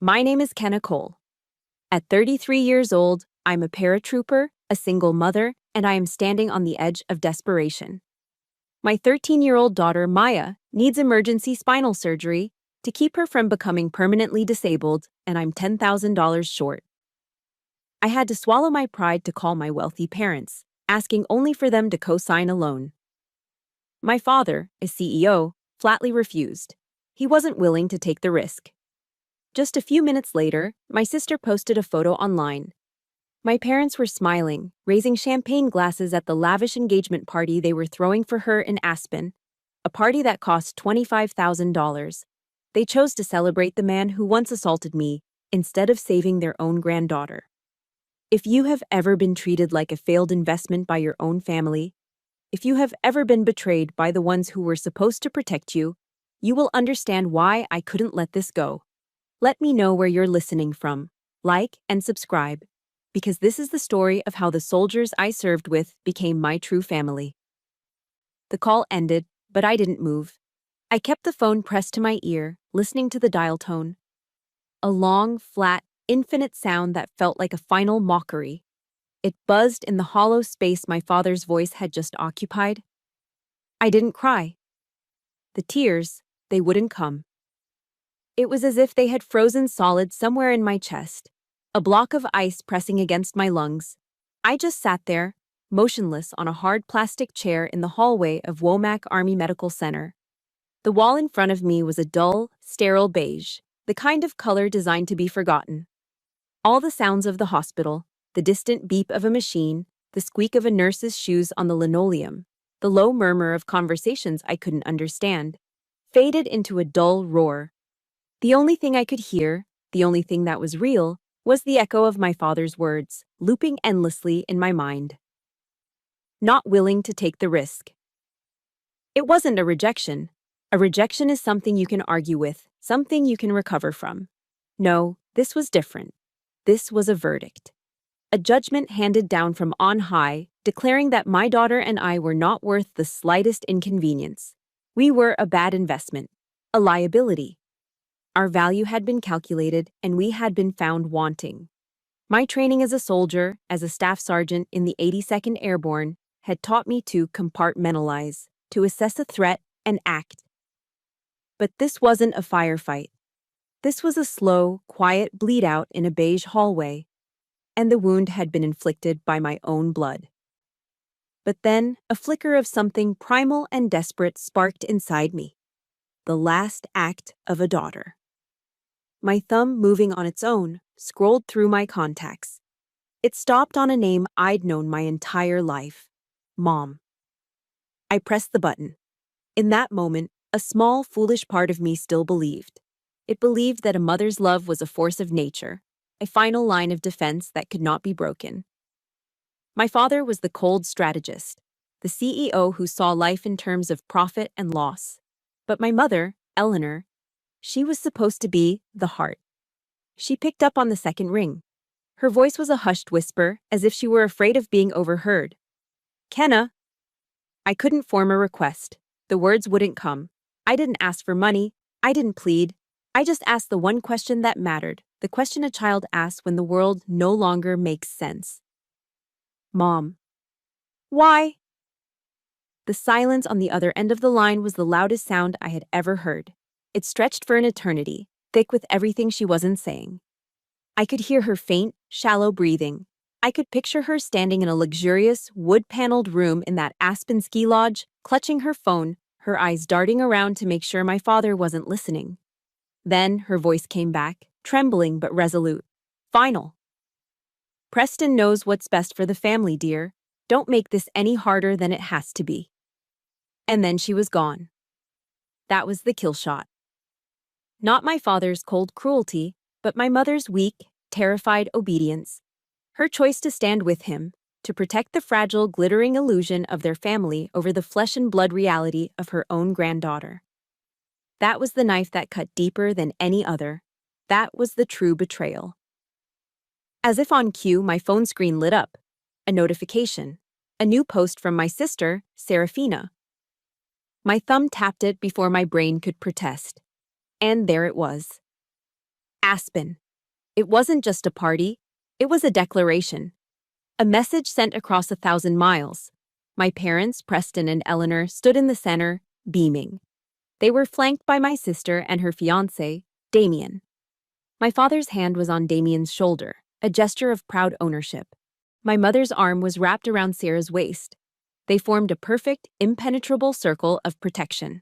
My name is Kenna Cole. At 33 years old, I'm a paratrooper, a single mother, and I am standing on the edge of desperation. My 13-year-old daughter, Maya, needs emergency spinal surgery to keep her from becoming permanently disabled, and I'm $10,000 short. I had to swallow my pride to call my wealthy parents, asking only for them to co-sign a loan. My father, a CEO, flatly refused. He wasn't willing to take the risk. Just a few minutes later, my sister posted a photo online. My parents were smiling, raising champagne glasses at the lavish engagement party they were throwing for her in Aspen, a party that cost $25,000. They chose to celebrate the man who once assaulted me instead of saving their own granddaughter. If you have ever been treated like a failed investment by your own family, if you have ever been betrayed by the ones who were supposed to protect you, you will understand why I couldn't let this go. Let me know where you're listening from. Like and subscribe, because this is the story of how the soldiers I served with became my true family. The call ended, but I didn't move. I kept the phone pressed to my ear, listening to the dial tone. A long, flat, infinite sound that felt like a final mockery. It buzzed in the hollow space my father's voice had just occupied. I didn't cry. The tears, they wouldn't come. It was as if they had frozen solid somewhere in my chest, a block of ice pressing against my lungs. I just sat there, motionless on a hard plastic chair in the hallway of Womack Army Medical Center. The wall in front of me was a dull, sterile beige, the kind of color designed to be forgotten. All the sounds of the hospital, the distant beep of a machine, the squeak of a nurse's shoes on the linoleum, the low murmur of conversations I couldn't understand, faded into a dull roar. The only thing I could hear, the only thing that was real, was the echo of my father's words, looping endlessly in my mind. Not willing to take the risk. It wasn't a rejection. A rejection is something you can argue with, something you can recover from. No, this was different. This was a verdict. A judgment handed down from on high, declaring that my daughter and I were not worth the slightest inconvenience. We were a bad investment, a liability. Our value had been calculated, and we had been found wanting. My training as a soldier, as a staff sergeant in the 82nd Airborne, had taught me to compartmentalize, to assess a threat and act. But this wasn't a firefight. This was a slow, quiet bleed-out in a beige hallway, and the wound had been inflicted by my own blood. But then, a flicker of something primal and desperate sparked inside me. The last act of a daughter. My thumb, moving on its own, scrolled through my contacts. It stopped on a name I'd known my entire life. Mom. I pressed the button. In that moment, a small, foolish part of me still believed. It believed that a mother's love was a force of nature, a final line of defense that could not be broken. My father was the cold strategist, the CEO who saw life in terms of profit and loss. But my mother, Eleanor, she was supposed to be the heart. She picked up on the second ring. Her voice was a hushed whisper, as if she were afraid of being overheard. Kenna. I couldn't form a request. The words wouldn't come. I didn't ask for money. I didn't plead. I just asked the one question that mattered, the question a child asks when the world no longer makes sense. Mom. Why? The silence on the other end of the line was the loudest sound I had ever heard. It stretched for an eternity, thick with everything she wasn't saying. I could hear her faint, shallow breathing. I could picture her standing in a luxurious, wood-paneled room in that Aspen ski lodge, clutching her phone, her eyes darting around to make sure my father wasn't listening. Then her voice came back, trembling but resolute. Final. Preston knows what's best for the family, dear. Don't make this any harder than it has to be. And then she was gone. That was the kill shot. Not my father's cold cruelty, but my mother's weak, terrified obedience. Her choice to stand with him, to protect the fragile, glittering illusion of their family over the flesh and blood reality of her own granddaughter. That was the knife that cut deeper than any other. That was the true betrayal. As if on cue, my phone screen lit up. A notification. A new post from my sister, Serafina. My thumb tapped it before my brain could protest. And there it was. Aspen. It wasn't just a party, it was a declaration. A message sent across 1,000 miles. My parents, Preston and Eleanor, stood in the center, beaming. They were flanked by my sister and her fiancé, Damien. My father's hand was on Damien's shoulder, a gesture of proud ownership. My mother's arm was wrapped around Sarah's waist. They formed a perfect, impenetrable circle of protection.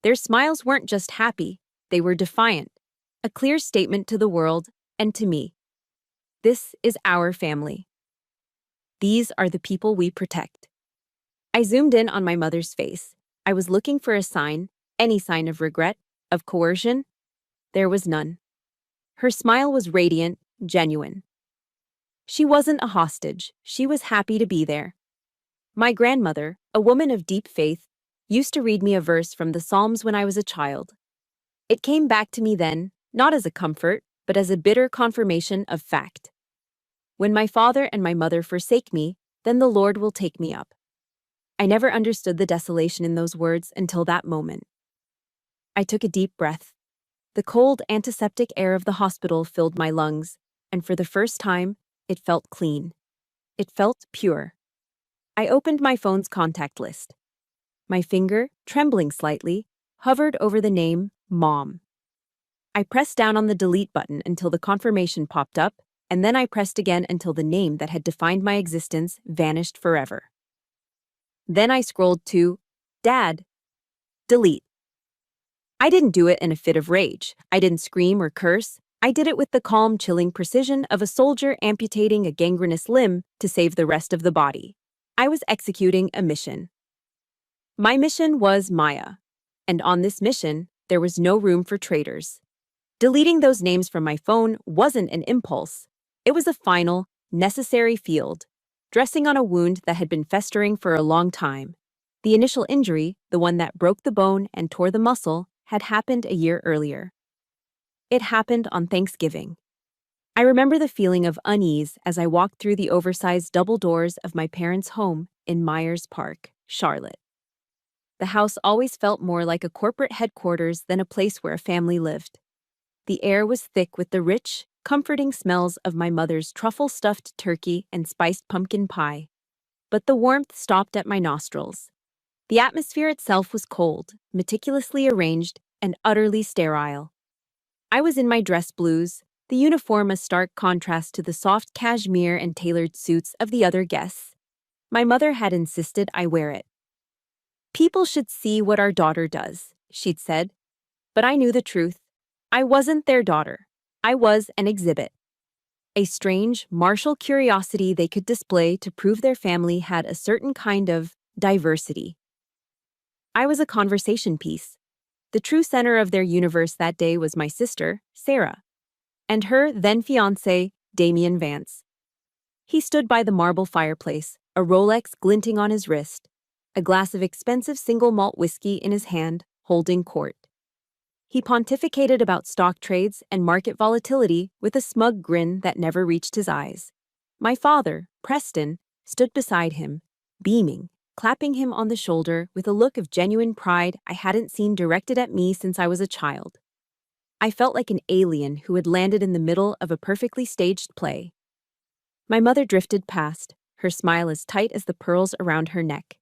Their smiles weren't just happy, they were defiant, a clear statement to the world and to me. This is our family. These are the people we protect. I zoomed in on my mother's face. I was looking for a sign, any sign of regret, of coercion. There was none. Her smile was radiant, genuine. She wasn't a hostage, she was happy to be there. My grandmother, a woman of deep faith, used to read me a verse from the Psalms when I was a child. It came back to me then, not as a comfort, but as a bitter confirmation of fact. When my father and my mother forsake me, then the Lord will take me up. I never understood the desolation in those words until that moment. I took a deep breath. The cold, antiseptic air of the hospital filled my lungs, and for the first time, it felt clean. It felt pure. I opened my phone's contact list. My finger, trembling slightly, hovered over the name Mom. I pressed down on the delete button until the confirmation popped up, and then I pressed again until the name that had defined my existence vanished forever. Then I scrolled to Dad. Delete. I didn't do it in a fit of rage. I didn't scream or curse. I did it with the calm, chilling precision of a soldier amputating a gangrenous limb to save the rest of the body. I was executing a mission. My mission was Maya, and on this mission, there was no room for traitors. Deleting those names from my phone wasn't an impulse. It was a final, necessary field, dressing on a wound that had been festering for a long time. The initial injury, the one that broke the bone and tore the muscle, had happened a year earlier. It happened on Thanksgiving. I remember the feeling of unease as I walked through the oversized double doors of my parents' home in Myers Park, Charlotte. The house always felt more like a corporate headquarters than a place where a family lived. The air was thick with the rich, comforting smells of my mother's truffle-stuffed turkey and spiced pumpkin pie. But the warmth stopped at my nostrils. The atmosphere itself was cold, meticulously arranged, and utterly sterile. I was in my dress blues, the uniform a stark contrast to the soft cashmere and tailored suits of the other guests. My mother had insisted I wear it. People should see what our daughter does, she'd said. But I knew the truth. I wasn't their daughter. I was an exhibit. A strange, martial curiosity they could display to prove their family had a certain kind of diversity. I was a conversation piece. The true center of their universe that day was my sister, Sarah, and her then-fiancé, Damien Vance. He stood by the marble fireplace, a Rolex glinting on his wrist, a glass of expensive single-malt whiskey in his hand, holding court. He pontificated about stock trades and market volatility with a smug grin that never reached his eyes. My father, Preston, stood beside him, beaming, clapping him on the shoulder with a look of genuine pride I hadn't seen directed at me since I was a child. I felt like an alien who had landed in the middle of a perfectly staged play. My mother drifted past, her smile as tight as the pearls around her neck.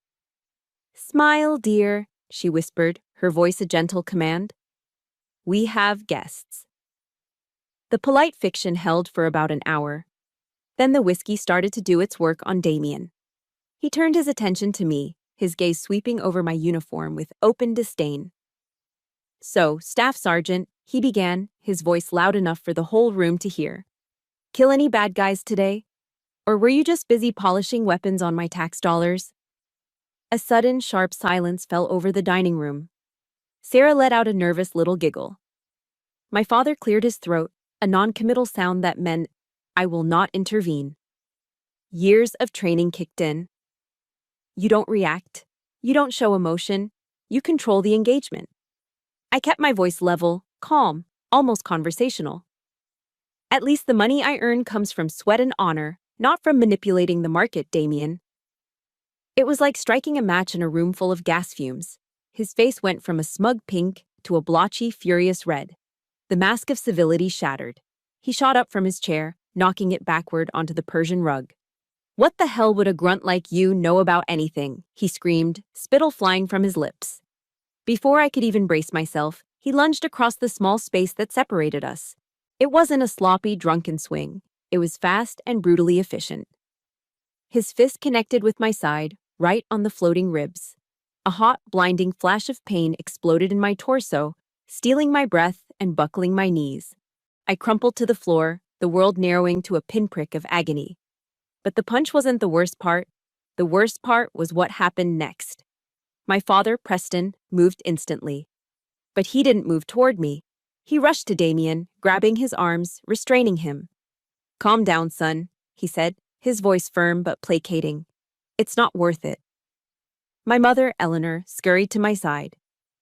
"Smile, dear," she whispered, her voice a gentle command. "We have guests." The polite fiction held for about an hour. Then the whiskey started to do its work on Damien. He turned his attention to me, his gaze sweeping over my uniform with open disdain. "So, Staff Sergeant," he began, his voice loud enough for the whole room to hear. "Kill any bad guys today? Or were you just busy polishing weapons on my tax dollars?" A sudden, sharp silence fell over the dining room. Sarah let out a nervous little giggle. My father cleared his throat, a non-committal sound that meant, "I will not intervene." Years of training kicked in. You don't react. You don't show emotion. You control the engagement. I kept my voice level, calm, almost conversational. "At least the money I earn comes from sweat and honor, not from manipulating the market, Damien." It was like striking a match in a room full of gas fumes. His face went from a smug pink to a blotchy, furious red. The mask of civility shattered. He shot up from his chair, knocking it backward onto the Persian rug. "What the hell would a grunt like you know about anything?" he screamed, spittle flying from his lips. Before I could even brace myself, he lunged across the small space that separated us. It wasn't a sloppy, drunken swing. It was fast and brutally efficient. His fist connected with my side, right on the floating ribs. A hot, blinding flash of pain exploded in my torso, stealing my breath and buckling my knees. I crumpled to the floor, the world narrowing to a pinprick of agony. But the punch wasn't the worst part. The worst part was what happened next. My father, Preston, moved instantly. But he didn't move toward me. He rushed to Damien, grabbing his arms, restraining him. "Calm down, son," he said, his voice firm but placating. "It's not worth it." My mother, Eleanor, scurried to my side.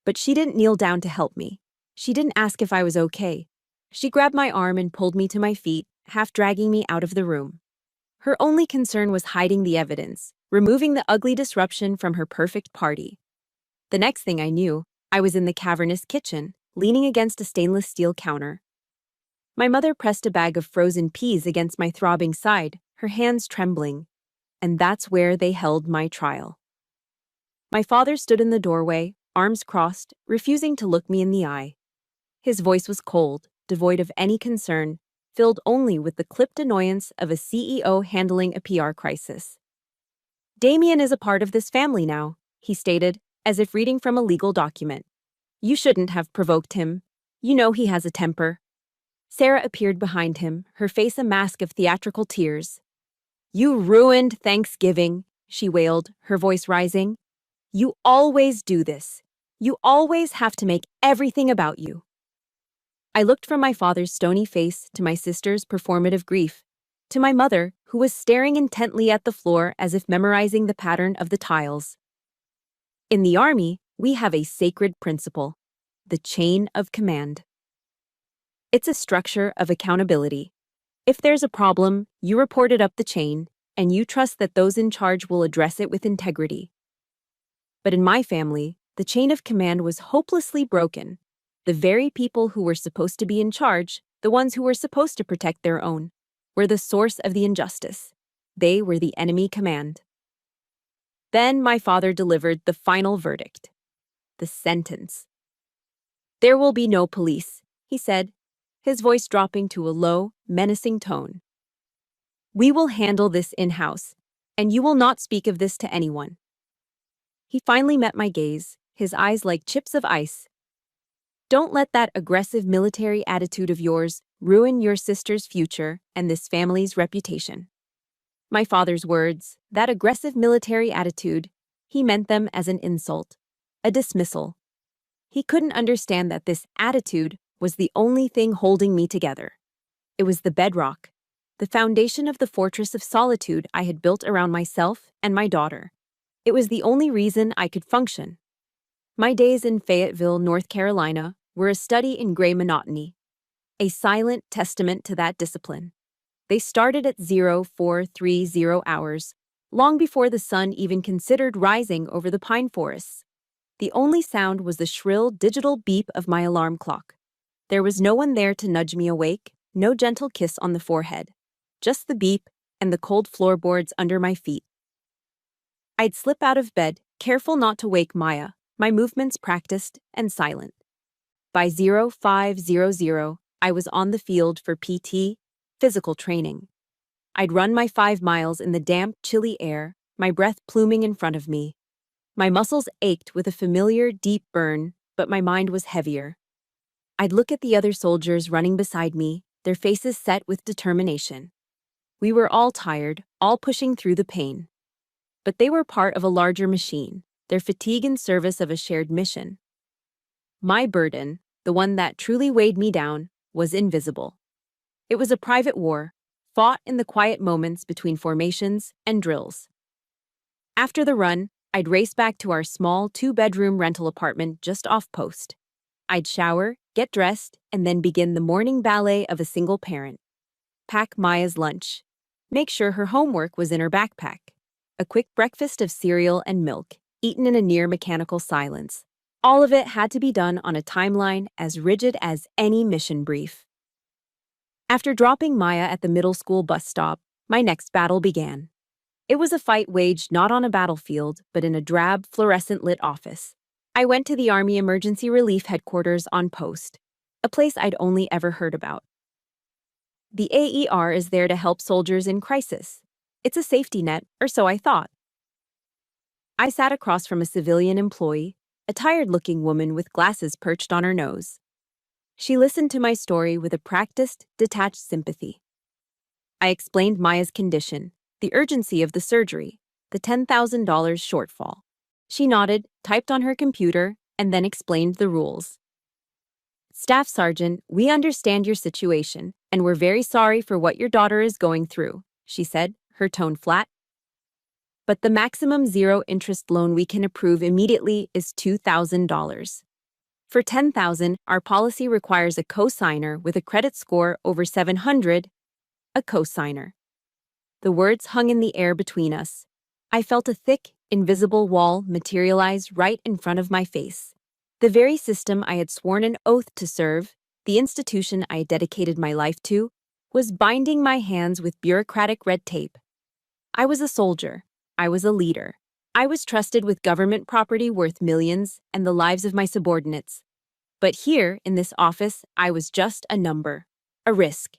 But she didn't kneel down to help me. She didn't ask if I was okay. She grabbed my arm and pulled me to my feet, half dragging me out of the room. Her only concern was hiding the evidence, removing the ugly disruption from her perfect party. The next thing I knew, I was in the cavernous kitchen, leaning against a stainless steel counter. My mother pressed a bag of frozen peas against my throbbing side, her hands trembling. And that's where they held my trial. My father stood in the doorway, arms crossed, refusing to look me in the eye. His voice was cold, devoid of any concern, filled only with the clipped annoyance of a CEO handling a PR crisis. "Damien is a part of this family now," he stated, as if reading from a legal document. "You shouldn't have provoked him. You know he has a temper." Sarah appeared behind him, her face a mask of theatrical tears. "You ruined Thanksgiving," she wailed, her voice rising. "You always do this. You always have to make everything about you." I looked from my father's stony face to my sister's performative grief, to my mother, who was staring intently at the floor as if memorizing the pattern of the tiles. In the Army, we have a sacred principle: the chain of command. It's a structure of accountability. If there's a problem, you report it up the chain, and you trust that those in charge will address it with integrity. But in my family, the chain of command was hopelessly broken. The very people who were supposed to be in charge, the ones who were supposed to protect their own, were the source of the injustice. They were the enemy command. Then my father delivered the final verdict. The sentence. "There will be no police," he said, his voice dropping to a low, menacing tone. "We will handle this in-house, and you will not speak of this to anyone." He finally met my gaze, his eyes like chips of ice. "Don't let that aggressive military attitude of yours ruin your sister's future and this family's reputation." My father's words, that aggressive military attitude, he meant them as an insult, a dismissal. He couldn't understand that this attitude was the only thing holding me together. It was the bedrock, the foundation of the fortress of solitude I had built around myself and my daughter. It was the only reason I could function. My days in Fayetteville, North Carolina, were a study in gray monotony, a silent testament to that discipline. They started at 0430 hours, long before the sun even considered rising over the pine forests. The only sound was the shrill digital beep of my alarm clock. There was no one there to nudge me awake, no gentle kiss on the forehead, just the beep and the cold floorboards under my feet. I'd slip out of bed, careful not to wake Maya, my movements practiced and silent. By 0500, I was on the field for PT, physical training. I'd run my 5 miles in the damp, chilly air, my breath pluming in front of me. My muscles ached with a familiar, deep burn, but my mind was heavier. I'd look at the other soldiers running beside me, their faces set with determination. We were all tired, all pushing through the pain. But they were part of a larger machine, their fatigue in service of a shared mission. My burden, the one that truly weighed me down, was invisible. It was a private war, fought in the quiet moments between formations and drills. After the run, I'd race back to our small 2-bedroom rental apartment just off post. I'd shower, get dressed, and then begin the morning ballet of a single parent. Pack Maya's lunch. Make sure her homework was in her backpack. A quick breakfast of cereal and milk, eaten in a near-mechanical silence. All of it had to be done on a timeline as rigid as any mission brief. After dropping Maya at the middle school bus stop, my next battle began. It was a fight waged not on a battlefield, but in a drab, fluorescent-lit office. I went to the Army Emergency Relief Headquarters on post, a place I'd only ever heard about. The AER is there to help soldiers in crisis. It's a safety net, or so I thought. I sat across from a civilian employee, a tired-looking woman with glasses perched on her nose. She listened to my story with a practiced, detached sympathy. I explained Maya's condition, the urgency of the surgery, the $10,000 shortfall. She nodded, typed on her computer, and then explained the rules. "Staff Sergeant, we understand your situation, and we're very sorry for what your daughter is going through," she said, her tone flat. "But the maximum zero-interest loan we can approve immediately is $2,000. For $10,000, our policy requires a co-signer with a credit score over 700, a co-signer." The words hung in the air between us. I felt a thick, invisible wall materialize right in front of my face. The very system I had sworn an oath to serve, the institution I had dedicated my life to, was binding my hands with bureaucratic red tape. I was a soldier. I was a leader. I was trusted with government property worth millions and the lives of my subordinates. But here, in this office, I was just a number, a risk.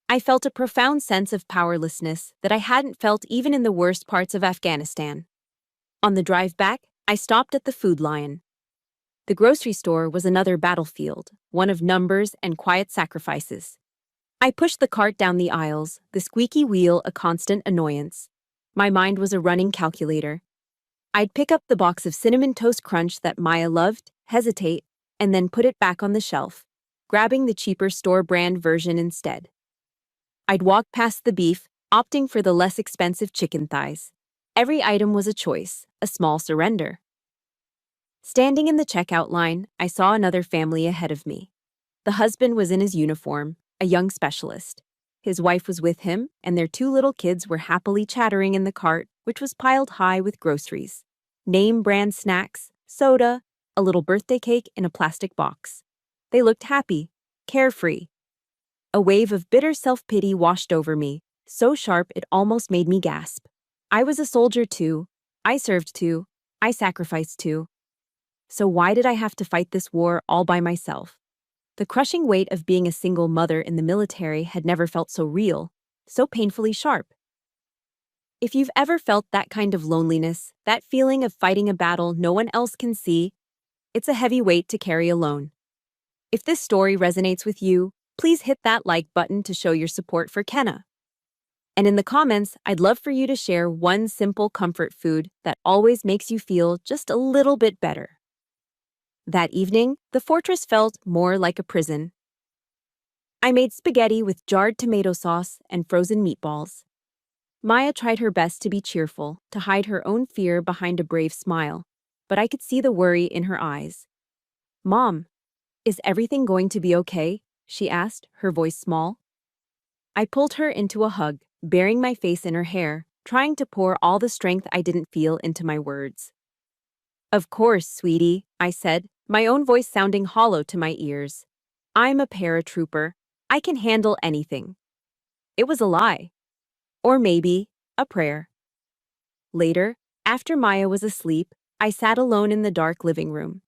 I felt a profound sense of powerlessness that I hadn't felt even in the worst parts of Afghanistan. On the drive back, I stopped at the Food Lion. The grocery store was another battlefield, one of numbers and quiet sacrifices. I pushed the cart down the aisles, the squeaky wheel a constant annoyance. My mind was a running calculator. I'd pick up the box of Cinnamon Toast Crunch that Maya loved, hesitate, and then put it back on the shelf, grabbing the cheaper store-brand version instead. I'd walk past the beef, opting for the less expensive chicken thighs. Every item was a choice, a small surrender. Standing in the checkout line, I saw another family ahead of me. The husband was in his uniform, a young specialist. His wife was with him, and their two little kids were happily chattering in the cart, which was piled high with groceries. Name-brand snacks, soda, a little birthday cake in a plastic box. They looked happy, carefree. A wave of bitter self-pity washed over me, so sharp it almost made me gasp. I was a soldier too. I served too. I sacrificed too. So why did I have to fight this war all by myself? The crushing weight of being a single mother in the military had never felt so real, so painfully sharp. If you've ever felt that kind of loneliness, that feeling of fighting a battle no one else can see, it's a heavy weight to carry alone. If this story resonates with you, please hit that like button to show your support for Kenna. And in the comments, I'd love for you to share one simple comfort food that always makes you feel just a little bit better. That evening, the fortress felt more like a prison. I made spaghetti with jarred tomato sauce and frozen meatballs. Maya tried her best to be cheerful, to hide her own fear behind a brave smile, but I could see the worry in her eyes. "Mom, is everything going to be okay?" she asked, her voice small. I pulled her into a hug, burying my face in her hair, trying to pour all the strength I didn't feel into my words. "Of course, sweetie," I said, my own voice sounding hollow to my ears. "I'm a paratrooper. I can handle anything." It was a lie. Or maybe a prayer. Later, after Maya was asleep, I sat alone in the dark living room.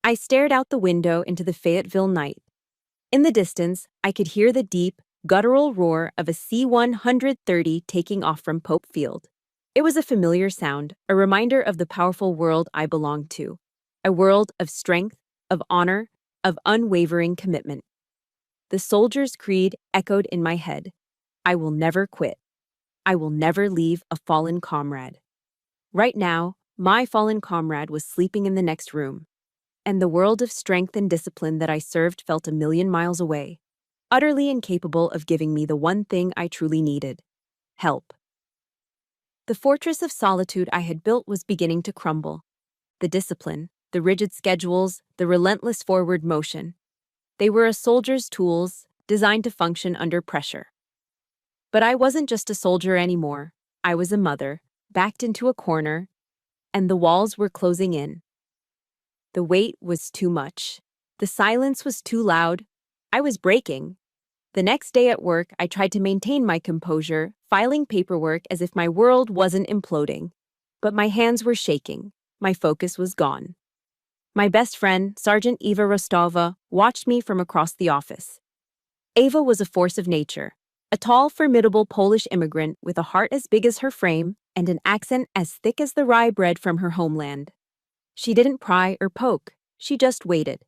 I stared out the window into the Fayetteville night. In the distance, I could hear the deep, guttural roar of a C-130 taking off from Pope Field. It was a familiar sound, a reminder of the powerful world I belonged to. A world of strength, of honor, of unwavering commitment. The soldier's creed echoed in my head. I will never quit. I will never leave a fallen comrade. Right now, my fallen comrade was sleeping in the next room, and the world of strength and discipline that I served felt a million miles away, utterly incapable of giving me the one thing I truly needed: help. The fortress of solitude I had built was beginning to crumble. The discipline, the rigid schedules, the relentless forward motion. They were a soldier's tools, designed to function under pressure. But I wasn't just a soldier anymore. I was a mother, backed into a corner, and the walls were closing in. The weight was too much. The silence was too loud. I was breaking. The next day at work, I tried to maintain my composure, filing paperwork as if my world wasn't imploding. But my hands were shaking. My focus was gone. My best friend, Sergeant Eva Rostova, watched me from across the office. Eva was a force of nature, a tall, formidable Polish immigrant with a heart as big as her frame and an accent as thick as the rye bread from her homeland. She didn't pry or poke, she just waited.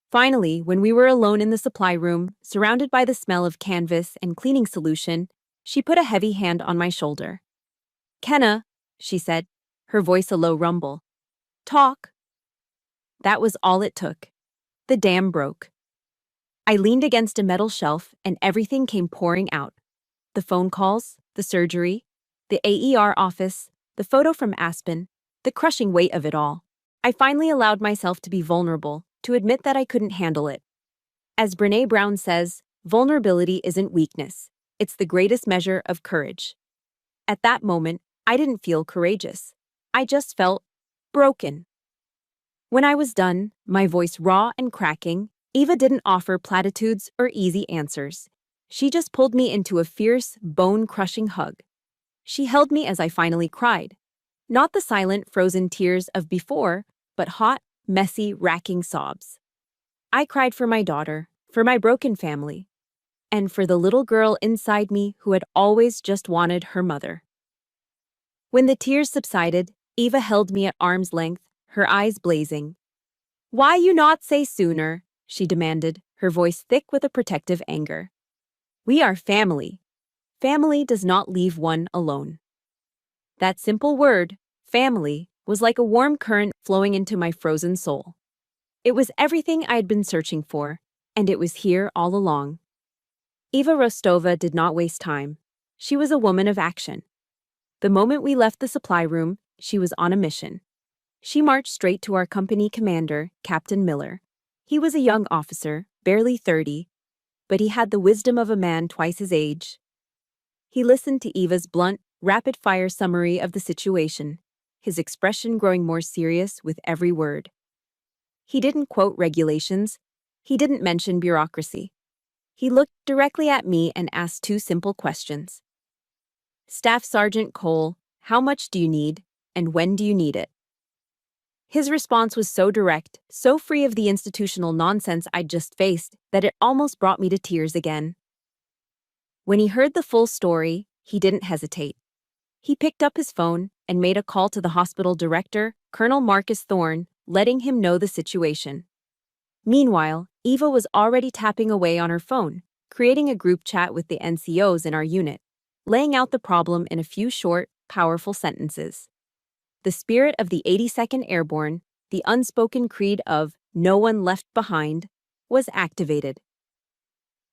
Finally, when we were alone in the supply room, surrounded by the smell of canvas and cleaning solution, she put a heavy hand on my shoulder. "Kenna," she said, her voice a low rumble. "Talk." That was all it took. The dam broke. I leaned against a metal shelf and everything came pouring out. The phone calls, the surgery, the AER office, the photo from Aspen, the crushing weight of it all. I finally allowed myself to be vulnerable, to admit that I couldn't handle it. As Brené Brown says, vulnerability isn't weakness. It's the greatest measure of courage. At that moment, I didn't feel courageous. I just felt broken. When I was done, my voice raw and cracking, Eva didn't offer platitudes or easy answers. She just pulled me into a fierce, bone-crushing hug. She held me as I finally cried. Not the silent, frozen tears of before, but hot, messy, racking sobs. I cried for my daughter, for my broken family, and for the little girl inside me who had always just wanted her mother. When the tears subsided, Eva held me at arm's length, her eyes blazing. "Why you not say sooner?" she demanded, her voice thick with a protective anger. "We are family. Family does not leave one alone." That simple word, family, was like a warm current flowing into my frozen soul. It was everything I had been searching for, and it was here all along. Eva Rostova did not waste time. She was a woman of action. The moment we left the supply room, she was on a mission. She marched straight to our company commander, Captain Miller. He was a young officer, barely 30, but he had the wisdom of a man twice his age. He listened to Eva's blunt, rapid-fire summary of the situation, his expression growing more serious with every word. He didn't quote regulations. He didn't mention bureaucracy. He looked directly at me and asked two simple questions. "Staff Sergeant Cole, how much do you need, and when do you need it?" His response was so direct, so free of the institutional nonsense I'd just faced, that it almost brought me to tears again. When he heard the full story, he didn't hesitate. He picked up his phone and made a call to the hospital director, Colonel Marcus Thorne, letting him know the situation. Meanwhile, Eva was already tapping away on her phone, creating a group chat with the NCOs in our unit, laying out the problem in a few short, powerful sentences. The spirit of the 82nd Airborne, the unspoken creed of "no one left behind," was activated.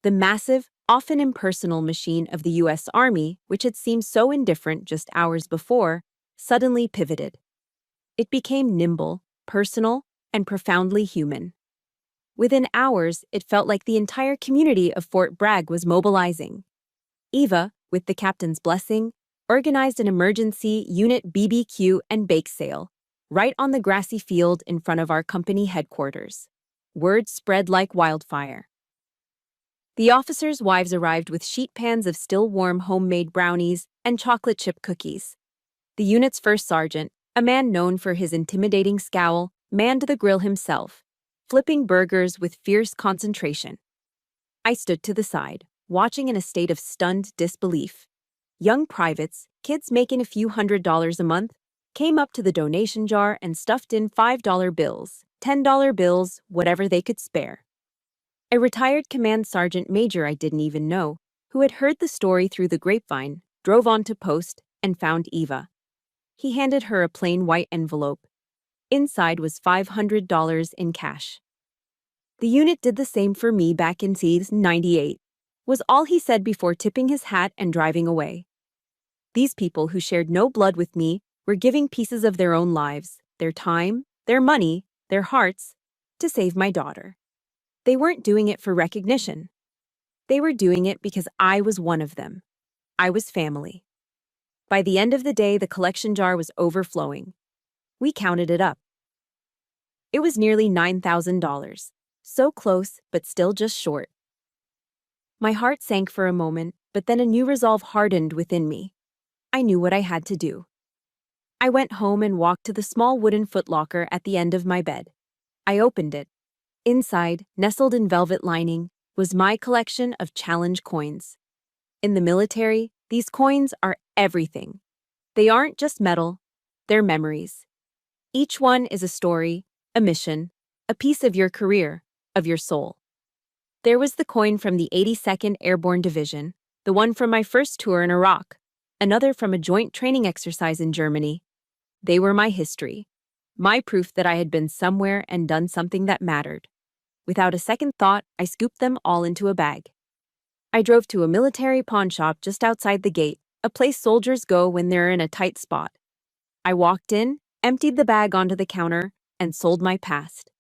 The massive, often impersonal machine of the U.S. Army, which had seemed so indifferent just hours before, suddenly pivoted. It became nimble, personal, and profoundly human. Within hours, it felt like the entire community of Fort Bragg was mobilizing. Eva, with the captain's blessing, organized an emergency unit BBQ and bake sale, right on the grassy field in front of our company headquarters. Word spread like wildfire. The officers' wives arrived with sheet pans of still warm homemade brownies and chocolate chip cookies. The unit's first sergeant, a man known for his intimidating scowl, manned the grill himself, flipping burgers with fierce concentration. I stood to the side, watching in a state of stunned disbelief. Young privates, kids making a few $100s a month, came up to the donation jar and stuffed in $5 bills, $10 bills, whatever they could spare. A retired command sergeant major I didn't even know, who had heard the story through the grapevine, drove on to post and found Eva. He handed her a plain white envelope. Inside was $500 in cash. The unit did the same for me back in '98, was all he said before tipping his hat and driving away. These people who shared no blood with me were giving pieces of their own lives, their time, their money, their hearts, to save my daughter. They weren't doing it for recognition. They were doing it because I was one of them. I was family. By the end of the day, the collection jar was overflowing. We counted it up. It was nearly $9,000. So close, but still just short. My heart sank for a moment, but then a new resolve hardened within me. I knew what I had to do. I went home and walked to the small wooden footlocker at the end of my bed. I opened it. Inside, nestled in velvet lining, was my collection of challenge coins. In the military, these coins are everything. They aren't just metal, they're memories. Each one is a story, a mission, a piece of your career, of your soul. There was the coin from the 82nd Airborne Division, the one from my first tour in Iraq, another from a joint training exercise in Germany. They were my history, my proof that I had been somewhere and done something that mattered. Without a second thought, I scooped them all into a bag. I drove to a military pawn shop just outside the gate, a place soldiers go when they're in a tight spot. I walked in, emptied the bag onto the counter, and sold my past.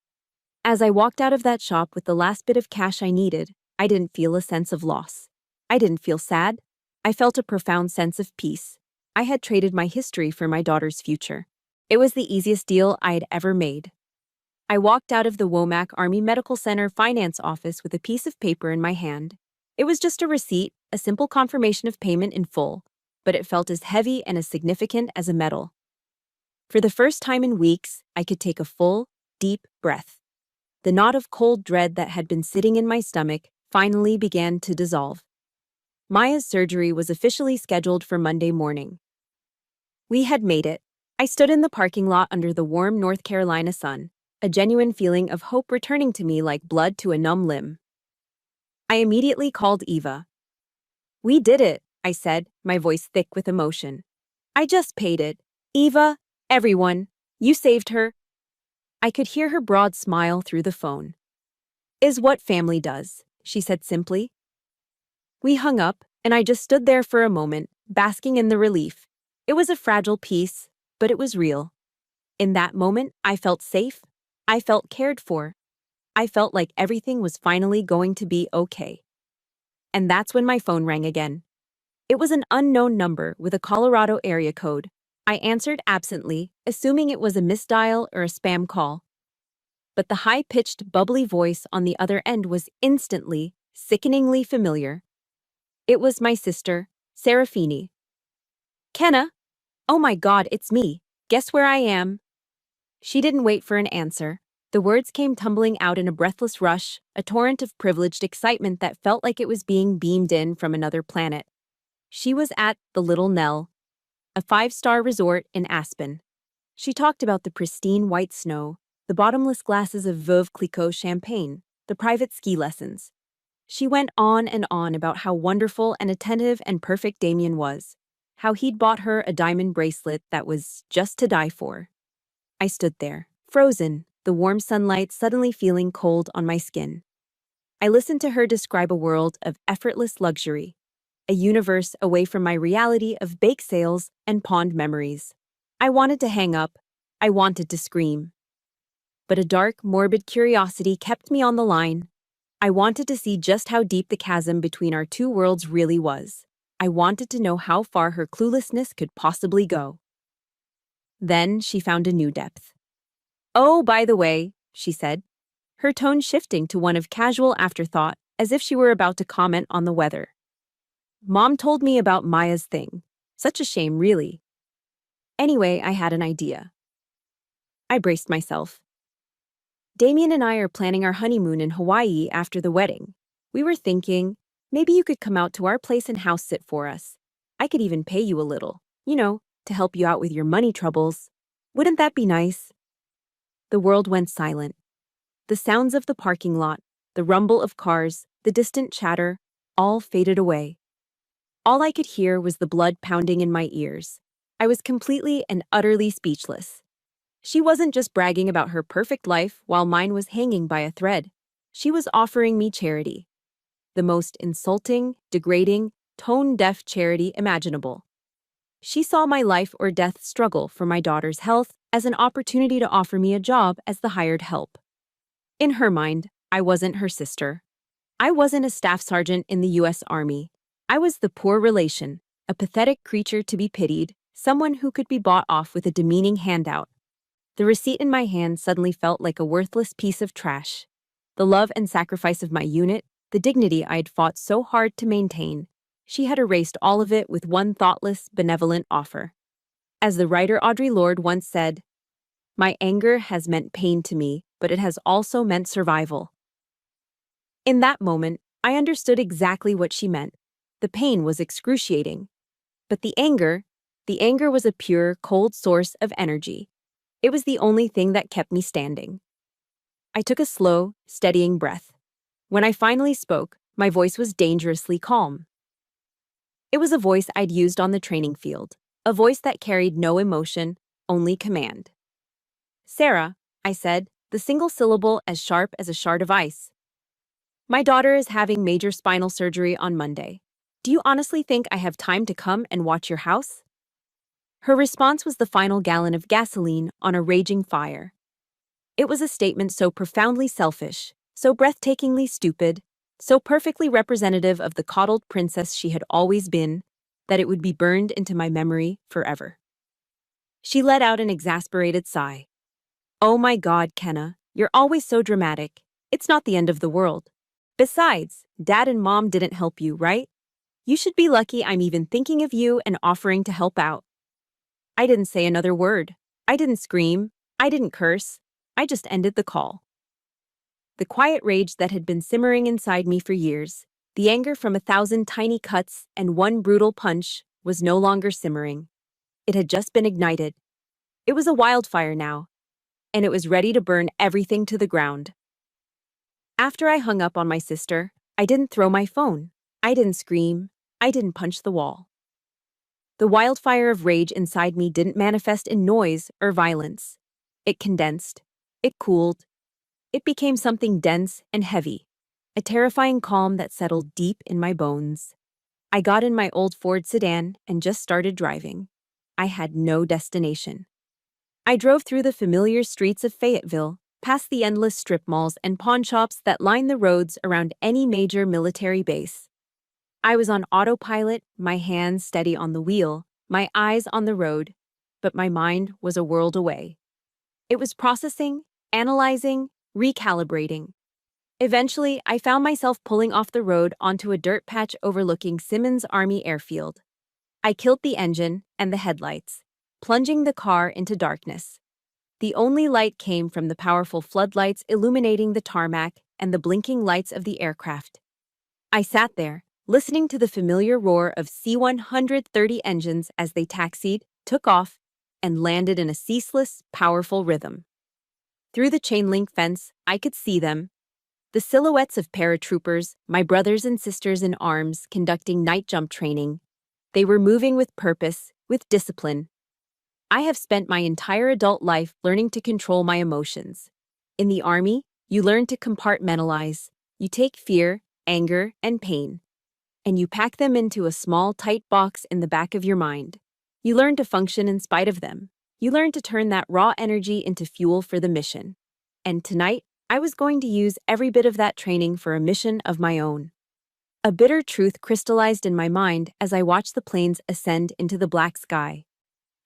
As I walked out of that shop with the last bit of cash I needed, I didn't feel a sense of loss. I didn't feel sad. I felt a profound sense of peace. I had traded my history for my daughter's future. It was the easiest deal I had ever made. I walked out of the Womack Army Medical Center finance office with a piece of paper in my hand. It was just a receipt, a simple confirmation of payment in full, but it felt as heavy and as significant as a medal. For the first time in weeks, I could take a full, deep breath. The knot of cold dread that had been sitting in my stomach finally began to dissolve. Maya's surgery was officially scheduled for Monday morning. We had made it. I stood in the parking lot under the warm North Carolina sun, a genuine feeling of hope returning to me like blood to a numb limb. I immediately called Eva. "We did it," I said, my voice thick with emotion. "I just paid it. Eva, everyone, you saved her." I could hear her broad smile through the phone. "Is what family does," she said simply. We hung up, and I just stood there for a moment, basking in the relief. It was a fragile piece, but it was real. In that moment, I felt safe. I felt cared for. I felt like everything was finally going to be okay. And that's when my phone rang again. It was an unknown number with a Colorado area code. I answered absently, assuming it was a misdial or a spam call. But the high-pitched, bubbly voice on the other end was instantly, sickeningly familiar. It was my sister, Serafini. "Kenna? Oh my God, it's me. Guess where I am?" She didn't wait for an answer. The words came tumbling out in a breathless rush, a torrent of privileged excitement that felt like it was being beamed in from another planet. She was at the Little Nell, a 5-star resort in Aspen. She talked about the pristine white snow, the bottomless glasses of Veuve Clicquot champagne, the private ski lessons. She went on and on about how wonderful and attentive and perfect Damien was, how he'd bought her a diamond bracelet that was just to die for. I stood there, frozen, the warm sunlight suddenly feeling cold on my skin. I listened to her describe a world of effortless luxury, a universe away from my reality of bake sales and pawned memories. I wanted to hang up. I wanted to scream. But a dark, morbid curiosity kept me on the line. I wanted to see just how deep the chasm between our two worlds really was. I wanted to know how far her cluelessness could possibly go. Then she found a new depth. "Oh, by the way," she said, her tone shifting to one of casual afterthought, as if she were about to comment on the weather. "Mom told me about Maya's thing. Such a shame, really." Anyway, I had an idea. I braced myself. "Damien and I are planning our honeymoon in Hawaii after the wedding. We were thinking, maybe you could come out to our place and house sit for us. I could even pay you a little, to help you out with your money troubles. Wouldn't that be nice?" The world went silent. The sounds of the parking lot, the rumble of cars, the distant chatter, all faded away. All I could hear was the blood pounding in my ears. I was completely and utterly speechless. She wasn't just bragging about her perfect life while mine was hanging by a thread. She was offering me charity. The most insulting, degrading, tone-deaf charity imaginable. She saw my life or death struggle for my daughter's health as an opportunity to offer me a job as the hired help. In her mind, I wasn't her sister. I wasn't a staff sergeant in the U.S. Army. I was the poor relation, a pathetic creature to be pitied, someone who could be bought off with a demeaning handout. The receipt in my hand suddenly felt like a worthless piece of trash. The love and sacrifice of my unit, the dignity I had fought so hard to maintain, she had erased all of it with one thoughtless, benevolent offer. As the writer Audre Lorde once said, "My anger has meant pain to me, but it has also meant survival." In that moment, I understood exactly what she meant. The pain was excruciating. But the anger was a pure, cold source of energy. It was the only thing that kept me standing. I took a slow, steadying breath. When I finally spoke, my voice was dangerously calm. It was a voice I'd used on the training field, a voice that carried no emotion, only command. "Sarah," I said, the single syllable as sharp as a shard of ice. "My daughter is having major spinal surgery on Monday. Do you honestly think I have time to come and watch your house?" Her response was the final gallon of gasoline on a raging fire. It was a statement so profoundly selfish, so breathtakingly stupid, so perfectly representative of the coddled princess she had always been, that it would be burned into my memory forever. She let out an exasperated sigh. "Oh my God, Kenna, you're always so dramatic. It's not the end of the world. Besides, Dad and Mom didn't help you, right? You should be lucky I'm even thinking of you and offering to help out." I didn't say another word. I didn't scream. I didn't curse. I just ended the call. The quiet rage that had been simmering inside me for years, the anger from 1,000 tiny cuts and one brutal punch, was no longer simmering. It had just been ignited. It was a wildfire now, and it was ready to burn everything to the ground. After I hung up on my sister, I didn't throw my phone. I didn't scream. I didn't punch the wall. The wildfire of rage inside me didn't manifest in noise or violence. It condensed. It cooled. It became something dense and heavy, a terrifying calm that settled deep in my bones. I got in my old Ford sedan and just started driving. I had no destination. I drove through the familiar streets of Fayetteville, past the endless strip malls and pawn shops that line the roads around any major military base. I was on autopilot, my hands steady on the wheel, my eyes on the road, but my mind was a world away. It was processing, analyzing, recalibrating. Eventually, I found myself pulling off the road onto a dirt patch overlooking Simmons Army Airfield. I killed the engine and the headlights, plunging the car into darkness. The only light came from the powerful floodlights illuminating the tarmac and the blinking lights of the aircraft. I sat there, listening to the familiar roar of C-130 engines as they taxied, took off, and landed in a ceaseless, powerful rhythm. Through the chain-link fence, I could see them, the silhouettes of paratroopers, my brothers and sisters in arms conducting night jump training. They were moving with purpose, with discipline. I have spent my entire adult life learning to control my emotions. In the Army, you learn to compartmentalize. You take fear, anger, and pain, and you pack them into a small, tight box in the back of your mind. You learn to function in spite of them. You learn to turn that raw energy into fuel for the mission. And tonight, I was going to use every bit of that training for a mission of my own. A bitter truth crystallized in my mind as I watched the planes ascend into the black sky.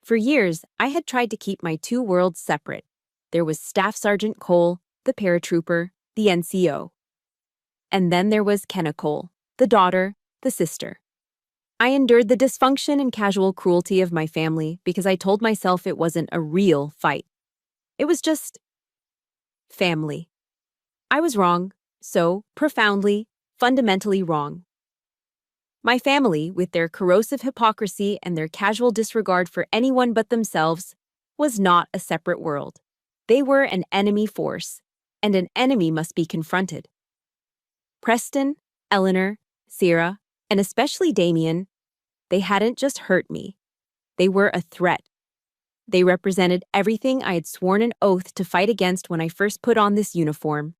For years, I had tried to keep my two worlds separate. There was Staff Sergeant Cole, the paratrooper, the NCO. And then there was Kenna Cole, the daughter, the sister. I endured the dysfunction and casual cruelty of my family because I told myself it wasn't a real fight. It was just family. I was wrong, so profoundly, fundamentally wrong. My family, with their corrosive hypocrisy and their casual disregard for anyone but themselves, was not a separate world. They were an enemy force, and an enemy must be confronted. Preston, Eleanor, Sarah, and especially Damien, they hadn't just hurt me. They were a threat. They represented everything I had sworn an oath to fight against when I first put on this uniform.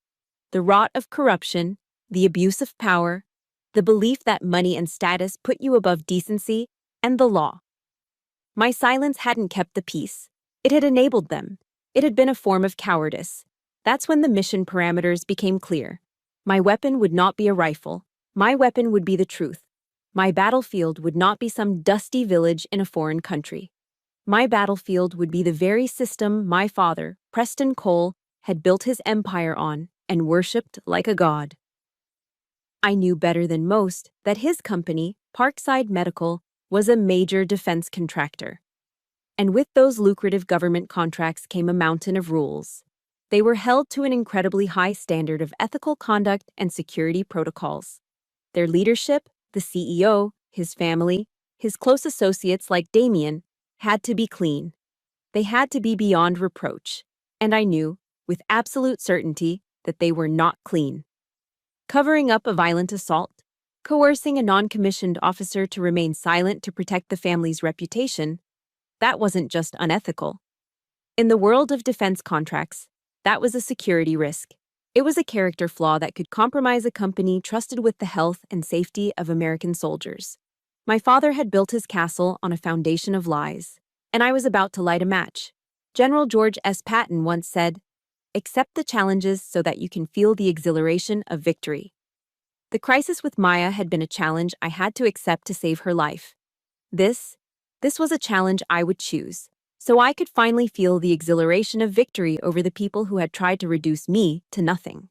The rot of corruption, the abuse of power, the belief that money and status put you above decency and the law. My silence hadn't kept the peace. It had enabled them. It had been a form of cowardice. That's when the mission parameters became clear. My weapon would not be a rifle. My weapon would be the truth. My battlefield would not be some dusty village in a foreign country. My battlefield would be the very system my father, Preston Cole, had built his empire on and worshipped like a god. I knew better than most that his company, Parkside Medical, was a major defense contractor. And with those lucrative government contracts came a mountain of rules. They were held to an incredibly high standard of ethical conduct and security protocols. Their leadership, the CEO, his family, his close associates like Damien, had to be clean. They had to be beyond reproach. And I knew, with absolute certainty, that they were not clean. Covering up a violent assault, coercing a non-commissioned officer to remain silent to protect the family's reputation, that wasn't just unethical. In the world of defense contracts, that was a security risk. It was a character flaw that could compromise a company trusted with the health and safety of American soldiers. My father had built his castle on a foundation of lies, and I was about to light a match. General George S. Patton once said, "Accept the challenges so that you can feel the exhilaration of victory." The crisis with Maya had been a challenge I had to accept to save her life. This was a challenge I would choose, so I could finally feel the exhilaration of victory over the people who had tried to reduce me to nothing.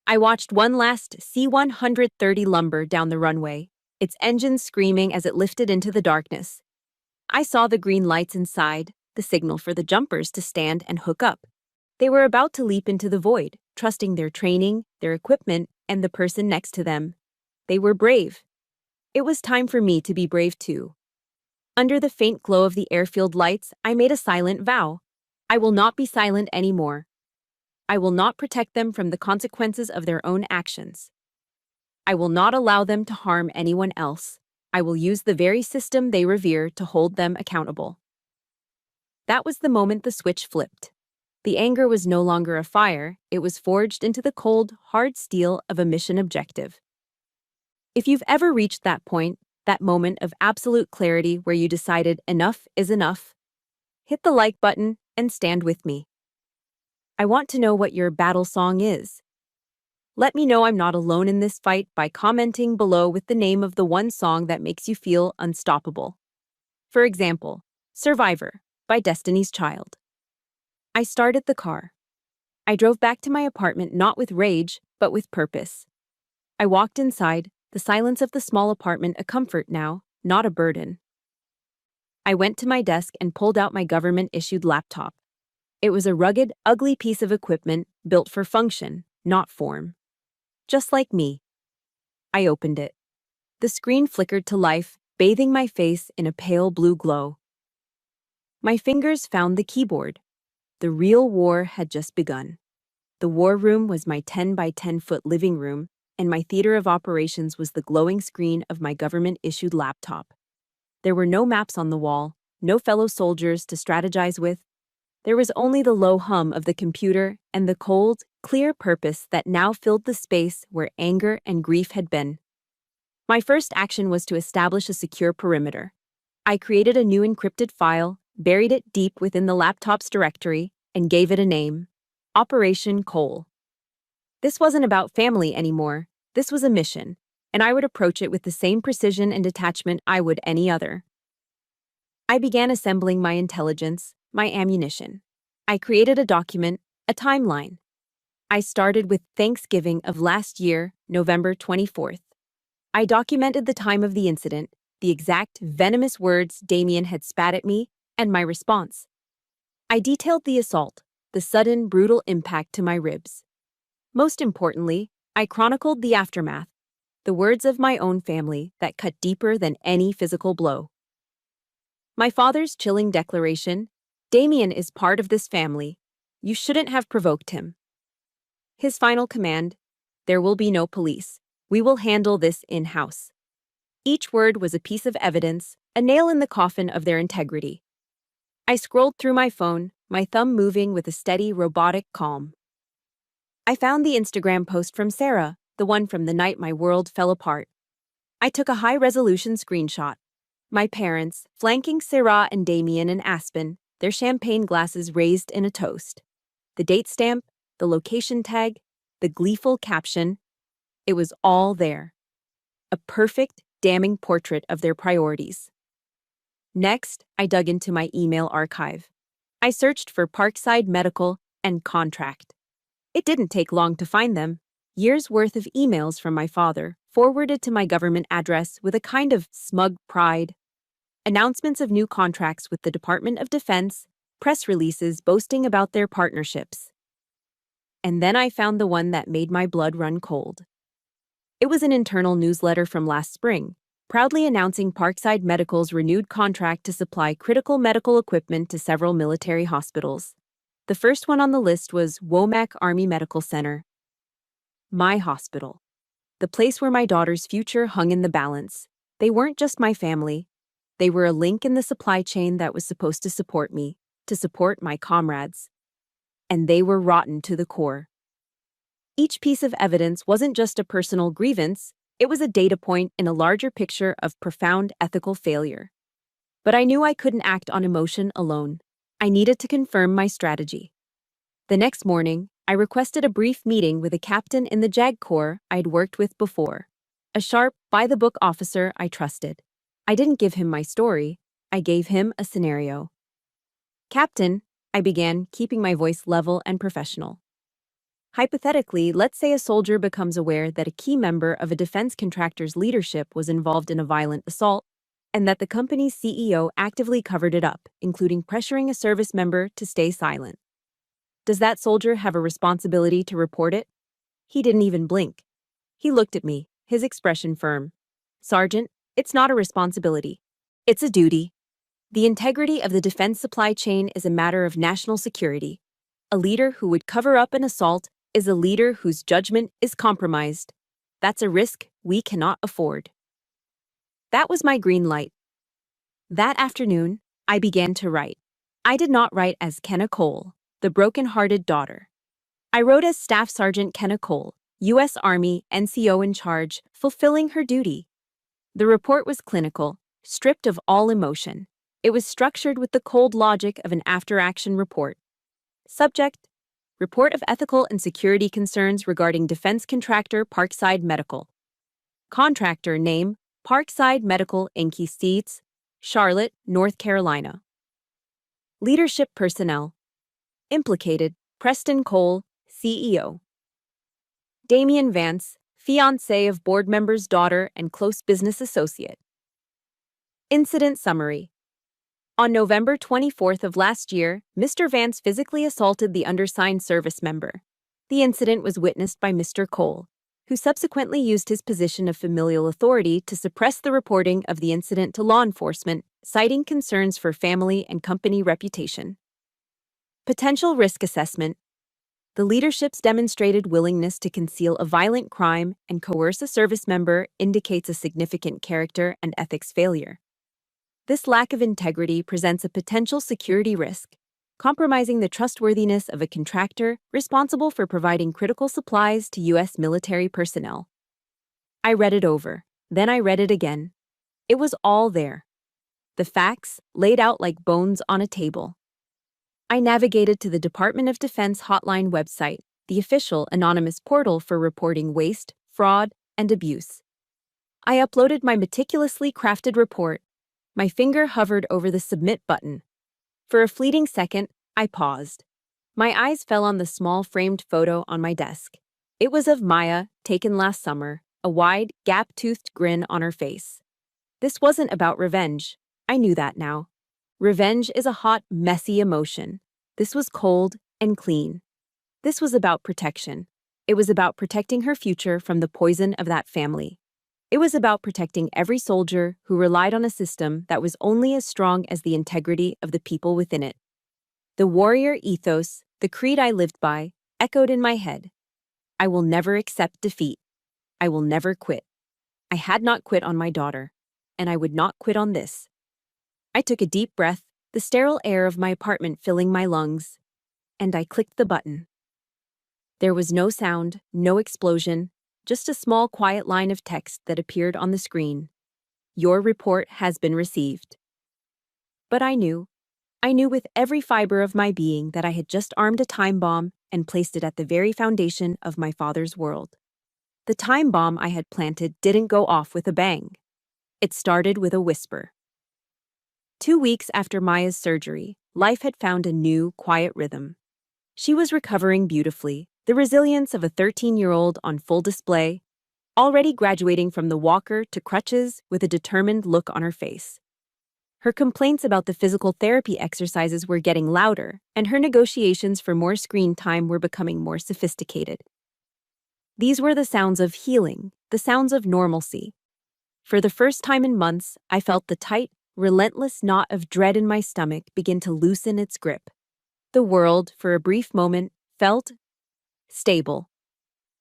I watched one last C-130 lumber down the runway, its engines screaming as it lifted into the darkness. I saw the green lights inside, the signal for the jumpers to stand and hook up. They were about to leap into the void, trusting their training, their equipment, and the person next to them. They were brave. It was time for me to be brave too. Under the faint glow of the airfield lights, I made a silent vow. I will not be silent anymore. I will not protect them from the consequences of their own actions. I will not allow them to harm anyone else. I will use the very system they revere to hold them accountable. That was the moment the switch flipped. The anger was no longer a fire, it was forged into the cold, hard steel of a mission objective. If you've ever reached that point, that moment of absolute clarity where you decided enough is enough, hit the like button and stand with me. I want to know what your battle song is. Let me know I'm not alone in this fight by commenting below with the name of the one song that makes you feel unstoppable. For example, Survivor by Destiny's Child. I started the car. I drove back to my apartment not with rage, but with purpose. I walked inside, the silence of the small apartment a comfort now, not a burden. I went to my desk and pulled out my government-issued laptop. It was a rugged, ugly piece of equipment built for function, not form. Just like me. I opened it. The screen flickered to life, bathing my face in a pale blue glow. My fingers found the keyboard. The real war had just begun. The war room was my 10 by 10 foot living room, and my theater of operations was the glowing screen of my government-issued laptop. There were no maps on the wall, no fellow soldiers to strategize with. There was only the low hum of the computer and the cold, clear purpose that now filled the space where anger and grief had been. My first action was to establish a secure perimeter. I created a new encrypted file, buried it deep within the laptop's directory, and gave it a name: Operation Cole. This wasn't about family anymore. This was a mission, and I would approach it with the same precision and detachment I would any other. I began assembling my intelligence, my ammunition. I created a document, a timeline. I started with Thanksgiving of last year, November 24th. I documented the time of the incident, the exact venomous words Damien had spat at me, and my response. I detailed the assault, the sudden, brutal impact to my ribs. Most importantly, I chronicled the aftermath, the words of my own family that cut deeper than any physical blow. My father's chilling declaration, "Damien is part of this family. You shouldn't have provoked him." His final command, "There will be no police. We will handle this in-house." Each word was a piece of evidence, a nail in the coffin of their integrity. I scrolled through my phone, my thumb moving with a steady, robotic calm. I found the Instagram post from Sarah, the one from the night my world fell apart. I took a high-resolution screenshot. My parents, flanking Sarah and Damien in Aspen, their champagne glasses raised in a toast. The date stamp, the location tag, the gleeful caption. It was all there. A perfect, damning portrait of their priorities. Next, I dug into my email archive. I searched for Parkside Medical and Contract. It didn't take long to find them. Years' worth of emails from my father, forwarded to my government address with a kind of smug pride. Announcements of new contracts with the Department of Defense, press releases boasting about their partnerships. And then I found the one that made my blood run cold. It was an internal newsletter from last spring, proudly announcing Parkside Medical's renewed contract to supply critical medical equipment to several military hospitals. The first one on the list was Womack Army Medical Center. My hospital. The place where my daughter's future hung in the balance. They weren't just my family. They were a link in the supply chain that was supposed to support me, to support my comrades. And they were rotten to the core. Each piece of evidence wasn't just a personal grievance, it was a data point in a larger picture of profound ethical failure. But I knew I couldn't act on emotion alone. I needed to confirm my strategy. The next morning, I requested a brief meeting with a captain in the JAG Corps I'd worked with before, a sharp, by-the-book officer I trusted. I didn't give him my story, I gave him a scenario. Captain, I began, keeping my voice level and professional. Hypothetically, let's say a soldier becomes aware that a key member of a defense contractor's leadership was involved in a violent assault, and that the company's CEO actively covered it up, including pressuring a service member to stay silent. Does that soldier have a responsibility to report it? He didn't even blink. He looked at me, his expression firm. Sergeant, it's not a responsibility. It's a duty. The integrity of the defense supply chain is a matter of national security. A leader who would cover up an assault is a leader whose judgment is compromised. That's a risk we cannot afford. That was my green light. That afternoon, I began to write. I did not write as Kenna Cole, the broken-hearted daughter. I wrote as Staff Sergeant Kenna Cole, U.S. Army NCO in charge, fulfilling her duty. The report was clinical, stripped of all emotion. It was structured with the cold logic of an after-action report. Subject: Report of ethical and security concerns regarding defense contractor Parkside Medical. Contractor name: Parkside Medical Inc. Seats, Charlotte, North Carolina. Leadership personnel. Implicated: Preston Cole, CEO. Damian Vance, fiancé of board member's daughter and close business associate. Incident summary. On November 24th of last year, Mr. Vance physically assaulted the undersigned service member. The incident was witnessed by Mr. Cole, who subsequently used his position of familial authority to suppress the reporting of the incident to law enforcement, citing concerns for family and company reputation. Potential risk assessment. The leadership's demonstrated willingness to conceal a violent crime and coerce a service member indicates a significant character and ethics failure. This lack of integrity presents a potential security risk, compromising the trustworthiness of a contractor responsible for providing critical supplies to U.S. military personnel. I read it over, then I read it again. It was all there. The facts laid out like bones on a table. I navigated to the Department of Defense hotline website, the official anonymous portal for reporting waste, fraud, and abuse. I uploaded my meticulously crafted report. My finger hovered over the submit button. For a fleeting second, I paused. My eyes fell on the small framed photo on my desk. It was of Maya, taken last summer, a wide, gap-toothed grin on her face. This wasn't about revenge. I knew that now. Revenge is a hot, messy emotion. This was cold and clean. This was about protection. It was about protecting her future from the poison of that family. It was about protecting every soldier who relied on a system that was only as strong as the integrity of the people within it. The warrior ethos, the creed I lived by, echoed in my head. I will never accept defeat. I will never quit. I had not quit on my daughter, and I would not quit on this. I took a deep breath, the sterile air of my apartment filling my lungs, and I clicked the button. There was no sound, no explosion, just a small quiet line of text that appeared on the screen. Your report has been received. But I knew with every fiber of my being that I had just armed a time bomb and placed it at the very foundation of my father's world. The time bomb I had planted didn't go off with a bang. It started with a whisper. 2 weeks after Maya's surgery, life had found a new, quiet rhythm. She was recovering beautifully, the resilience of a 13-year-old on full display, already graduating from the walker to crutches with a determined look on her face. Her complaints about the physical therapy exercises were getting louder, and her negotiations for more screen time were becoming more sophisticated. These were the sounds of healing, the sounds of normalcy. For the first time in months, I felt the tight, relentless knot of dread in my stomach begin to loosen its grip. The world, for a brief moment, felt stable.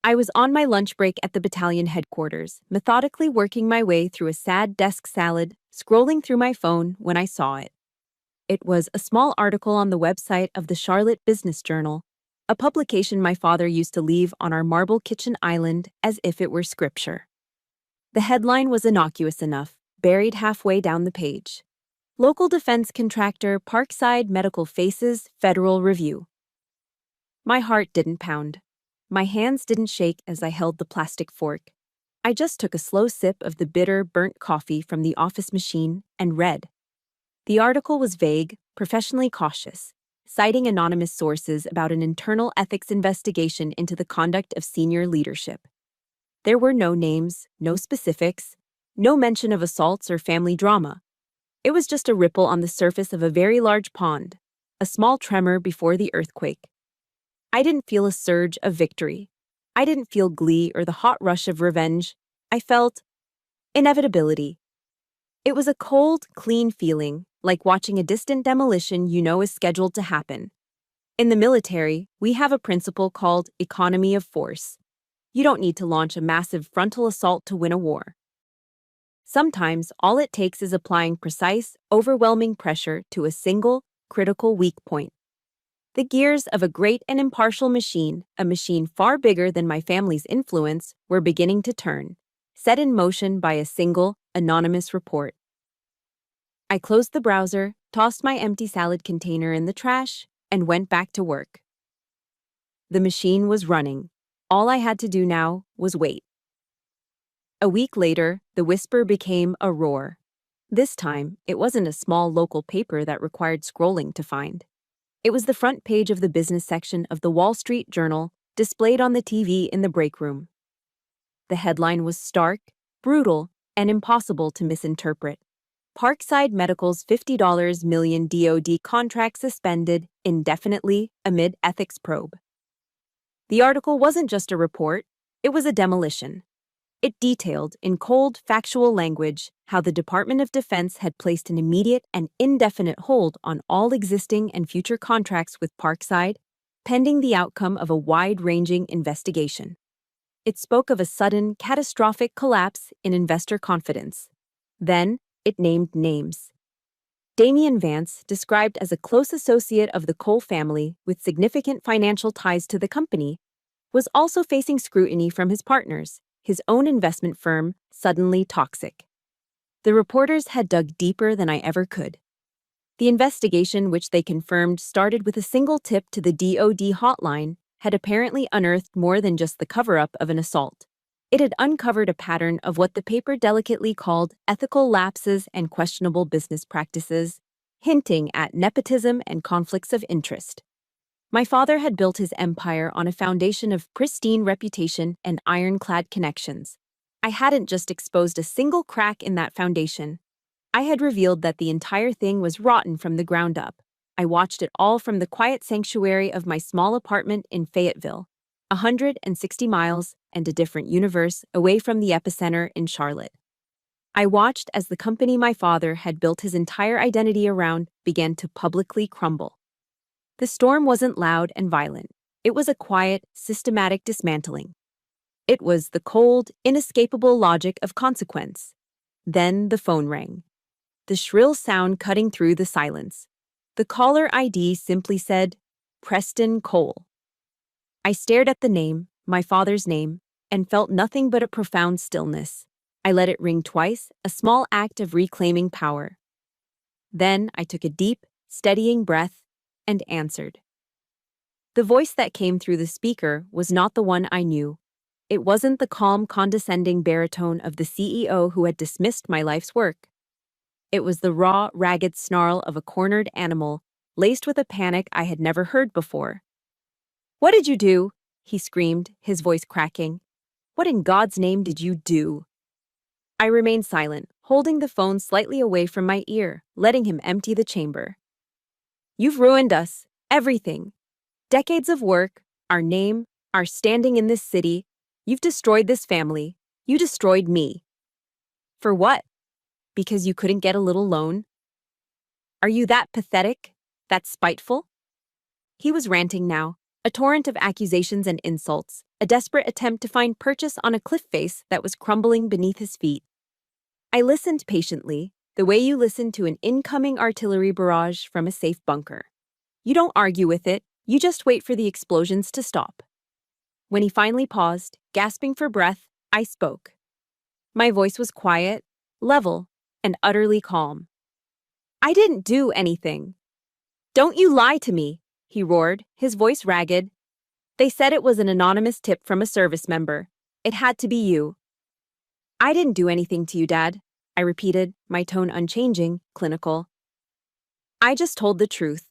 I was on my lunch break at the battalion headquarters, methodically working my way through a sad desk salad, scrolling through my phone when I saw it. It was a small article on the website of the Charlotte Business Journal, a publication my father used to leave on our marble kitchen island as if it were scripture. The headline was innocuous enough, buried halfway down the page. Local defense contractor Parkside Medical faces federal review. My heart didn't pound. My hands didn't shake as I held the plastic fork. I just took a slow sip of the bitter, burnt coffee from the office machine and read. The article was vague, professionally cautious, citing anonymous sources about an internal ethics investigation into the conduct of senior leadership. There were no names, no specifics, no mention of assaults or family drama. It was just a ripple on the surface of a very large pond, a small tremor before the earthquake. I didn't feel a surge of victory. I didn't feel glee or the hot rush of revenge. I felt inevitability. It was a cold, clean feeling, like watching a distant demolition you know is scheduled to happen. In the military, we have a principle called economy of force. You don't need to launch a massive frontal assault to win a war. Sometimes all it takes is applying precise, overwhelming pressure to a single, critical weak point. The gears of a great and impartial machine, a machine far bigger than my family's influence, were beginning to turn, set in motion by a single, anonymous report. I closed the browser, tossed my empty salad container in the trash, and went back to work. The machine was running. All I had to do now was wait. A week later, the whisper became a roar. This time, it wasn't a small local paper that required scrolling to find. It was the front page of the business section of the Wall Street Journal, displayed on the TV in the break room. The headline was stark, brutal, and impossible to misinterpret. Parkside Medical's $50 million DoD contract suspended indefinitely amid ethics probe. The article wasn't just a report, it was a demolition. It detailed, in cold, factual language, how the Department of Defense had placed an immediate and indefinite hold on all existing and future contracts with Parkside, pending the outcome of a wide-ranging investigation. It spoke of a sudden, catastrophic collapse in investor confidence. Then, it named names. Damian Vance, described as a close associate of the Cole family with significant financial ties to the company, was also facing scrutiny from his partners, his own investment firm, Suddenly Toxic. The reporters had dug deeper than I ever could. The investigation, which they confirmed started with a single tip to the DoD hotline, had apparently unearthed more than just the cover-up of an assault. It had uncovered a pattern of what the paper delicately called ethical lapses and questionable business practices, hinting at nepotism and conflicts of interest. My father had built his empire on a foundation of pristine reputation and ironclad connections. I hadn't just exposed a single crack in that foundation. I had revealed that the entire thing was rotten from the ground up. I watched it all from the quiet sanctuary of my small apartment in Fayetteville, 160 miles and a different universe away from the epicenter in Charlotte. I watched as the company my father had built his entire identity around began to publicly crumble. The storm wasn't loud and violent. It was a quiet, systematic dismantling. It was the cold, inescapable logic of consequence. Then the phone rang. The shrill sound cutting through the silence. The caller ID simply said, Preston Cole. I stared at the name, my father's name, and felt nothing but a profound stillness. I let it ring twice, a small act of reclaiming power. Then I took a deep, steadying breath and answered. The voice that came through the speaker was not the one I knew. It wasn't the calm, condescending baritone of the CEO who had dismissed my life's work. It was the raw, ragged snarl of a cornered animal, laced with a panic I had never heard before. "What did you do?" he screamed, his voice cracking. "What in God's name did you do?" I remained silent, holding the phone slightly away from my ear, letting him empty the chamber. "You've ruined us. Everything. Decades of work, our name, our standing in this city. You've destroyed this family. You destroyed me." "For what? Because you couldn't get a little loan? Are you that pathetic? That spiteful?" He was ranting now, a torrent of accusations and insults, a desperate attempt to find purchase on a cliff face that was crumbling beneath his feet. I listened patiently, the way you listen to an incoming artillery barrage from a safe bunker. You don't argue with it, you just wait for the explosions to stop. When he finally paused, gasping for breath, I spoke. My voice was quiet, level, and utterly calm. "I didn't do anything." "Don't you lie to me," he roared, his voice ragged. "They said it was an anonymous tip from a service member. It had to be you." "I didn't do anything to you, Dad," I repeated, my tone unchanging, clinical. "I just told the truth.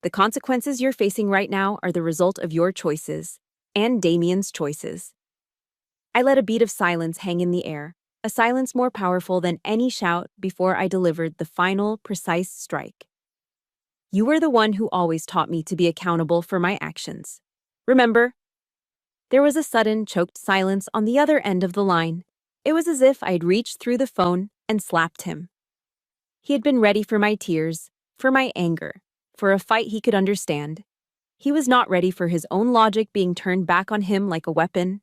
The consequences you're facing right now are the result of your choices, and Damien's choices." I let a beat of silence hang in the air, a silence more powerful than any shout before I delivered the final, precise strike. "You were the one who always taught me to be accountable for my actions. Remember?" There was a sudden, choked silence on the other end of the line. It was as if I'd reached through the phone and slapped him. He had been ready for my tears, for my anger, for a fight he could understand. He was not ready for his own logic being turned back on him like a weapon.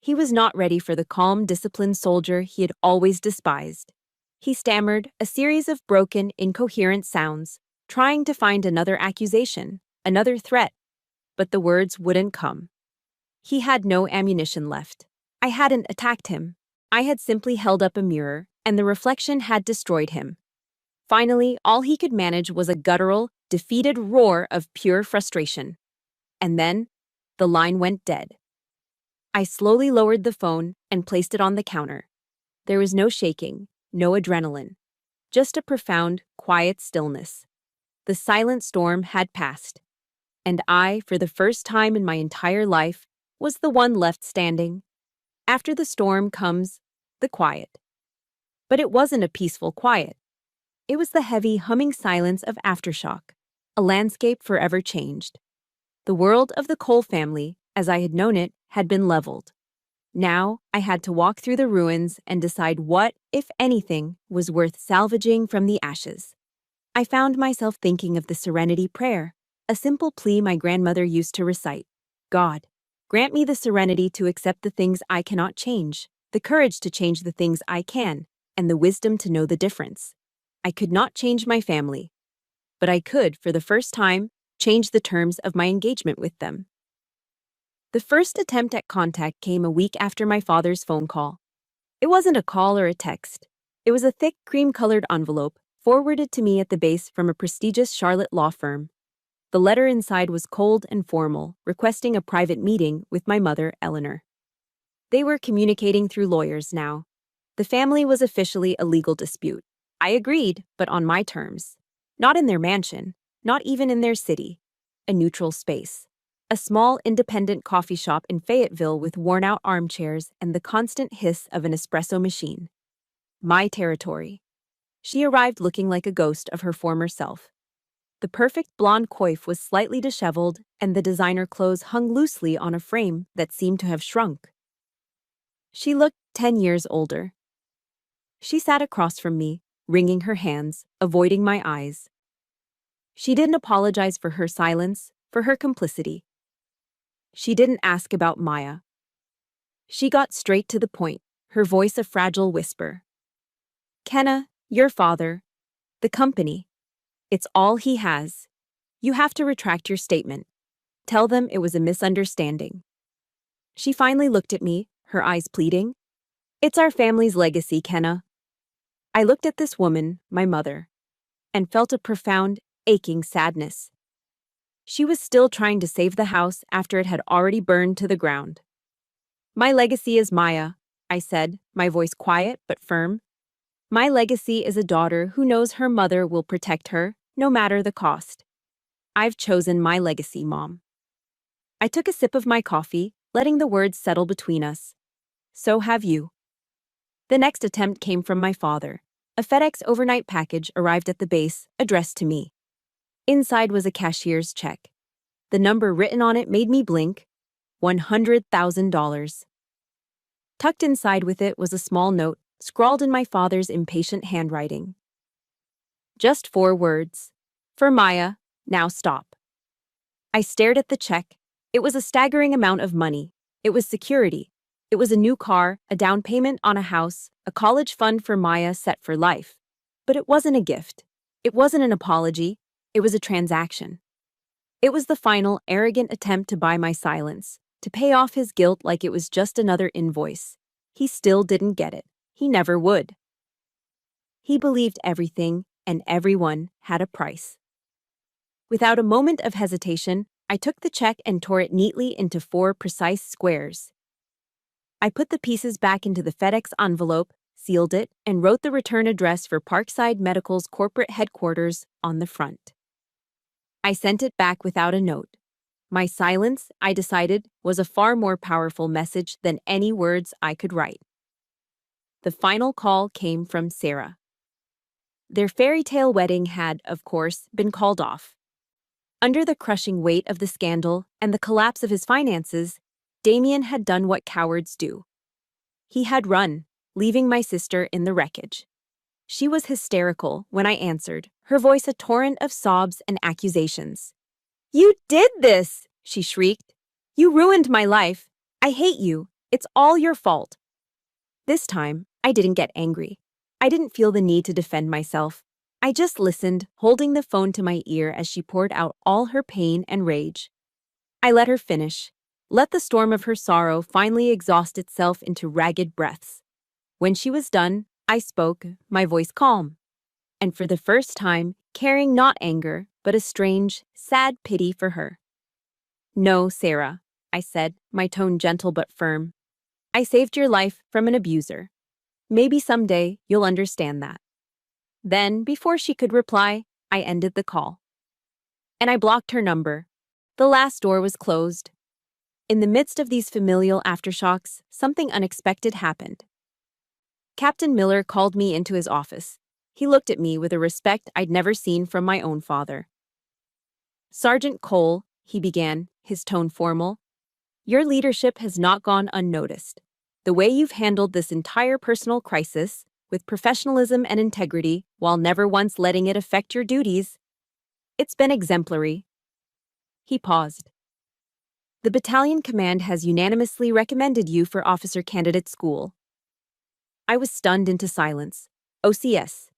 He was not ready for the calm, disciplined soldier he had always despised. He stammered a series of broken, incoherent sounds, trying to find another accusation, another threat, but the words wouldn't come. He had no ammunition left. I hadn't attacked him. I had simply held up a mirror, and the reflection had destroyed him. Finally, all he could manage was a guttural, defeated roar of pure frustration. And then, the line went dead. I slowly lowered the phone and placed it on the counter. There was no shaking, no adrenaline, just a profound, quiet stillness. The silent storm had passed, and I, for the first time in my entire life, was the one left standing. After the storm comes the quiet. But it wasn't a peaceful quiet. It was the heavy, humming silence of aftershock, a landscape forever changed. The world of the Cole family, as I had known it, had been leveled. Now I had to walk through the ruins and decide what, if anything, was worth salvaging from the ashes. I found myself thinking of the Serenity Prayer, a simple plea my grandmother used to recite. God, grant me the serenity to accept the things I cannot change, the courage to change the things I can, and the wisdom to know the difference. I could not change my family, but I could, for the first time, change the terms of my engagement with them. The first attempt at contact came a week after my father's phone call. It wasn't a call or a text. It was a thick, cream-colored envelope forwarded to me at the base from a prestigious Charlotte law firm. The letter inside was cold and formal, requesting a private meeting with my mother, Eleanor. They were communicating through lawyers now. The family was officially a legal dispute. I agreed, but on my terms. Not in their mansion, not even in their city. A neutral space. A small, independent coffee shop in Fayetteville with worn-out armchairs and the constant hiss of an espresso machine. My territory. She arrived looking like a ghost of her former self. The perfect blonde coif was slightly disheveled, and the designer clothes hung loosely on a frame that seemed to have shrunk. She looked 10 years older. She sat across from me, wringing her hands, avoiding my eyes. She didn't apologize for her silence, for her complicity. She didn't ask about Maya. She got straight to the point, her voice a fragile whisper. "Kenna, your father, the company, it's all he has. You have to retract your statement. Tell them it was a misunderstanding." She finally looked at me, her eyes pleading. "It's our family's legacy, Kenna." I looked at this woman, my mother, and felt a profound, aching sadness. She was still trying to save the house after it had already burned to the ground. "My legacy is Maya," I said, my voice quiet but firm. My legacy is a daughter who knows her mother will protect her, no matter the cost. I've chosen my legacy, Mom. I took a sip of my coffee, letting the words settle between us. So have you. The next attempt came from my father. A FedEx overnight package arrived at the base, addressed to me. Inside was a cashier's check. The number written on it made me blink. $100,000. Tucked inside with it was a small note, scrawled in my father's impatient handwriting. Just 4 words. For Maya, now stop. I stared at the check. It was a staggering amount of money. It was security. It was a new car, a down payment on a house, a college fund for Maya set for life. But it wasn't a gift. It wasn't an apology. It was a transaction. It was the final, arrogant attempt to buy my silence, to pay off his guilt like it was just another invoice. He still didn't get it. He never would. He believed everything and everyone had a price. Without a moment of hesitation, I took the check and tore it neatly into 4 precise squares. I put the pieces back into the FedEx envelope, sealed it, and wrote the return address for Parkside Medical's corporate headquarters on the front. I sent it back without a note. My silence, I decided, was a far more powerful message than any words I could write. The final call came from Sarah. Their fairy tale wedding had, of course, been called off. Under the crushing weight of the scandal and the collapse of his finances, Damien had done what cowards do. He had run, leaving my sister in the wreckage. She was hysterical when I answered, her voice a torrent of sobs and accusations. "You did this!" she shrieked. "You ruined my life. I hate you. It's all your fault." This time, I didn't get angry. I didn't feel the need to defend myself. I just listened, holding the phone to my ear as she poured out all her pain and rage. I let her finish. Let the storm of her sorrow finally exhaust itself into ragged breaths. When she was done, I spoke, my voice calm. And for the first time, carrying not anger, but a strange, sad pity for her. "No, Sarah," I said, my tone gentle but firm. "I saved your life from an abuser. Maybe someday you'll understand that." Then, before she could reply, I ended the call. And I blocked her number. The last door was closed. In the midst of these familial aftershocks, something unexpected happened. Captain Miller called me into his office. He looked at me with a respect I'd never seen from my own father. "Sergeant Cole," he began, his tone formal, "your leadership has not gone unnoticed. The way you've handled this entire personal crisis, with professionalism and integrity, while never once letting it affect your duties, it's been exemplary." He paused. "The battalion command has unanimously recommended you for officer candidate school." I was stunned into silence. OCS.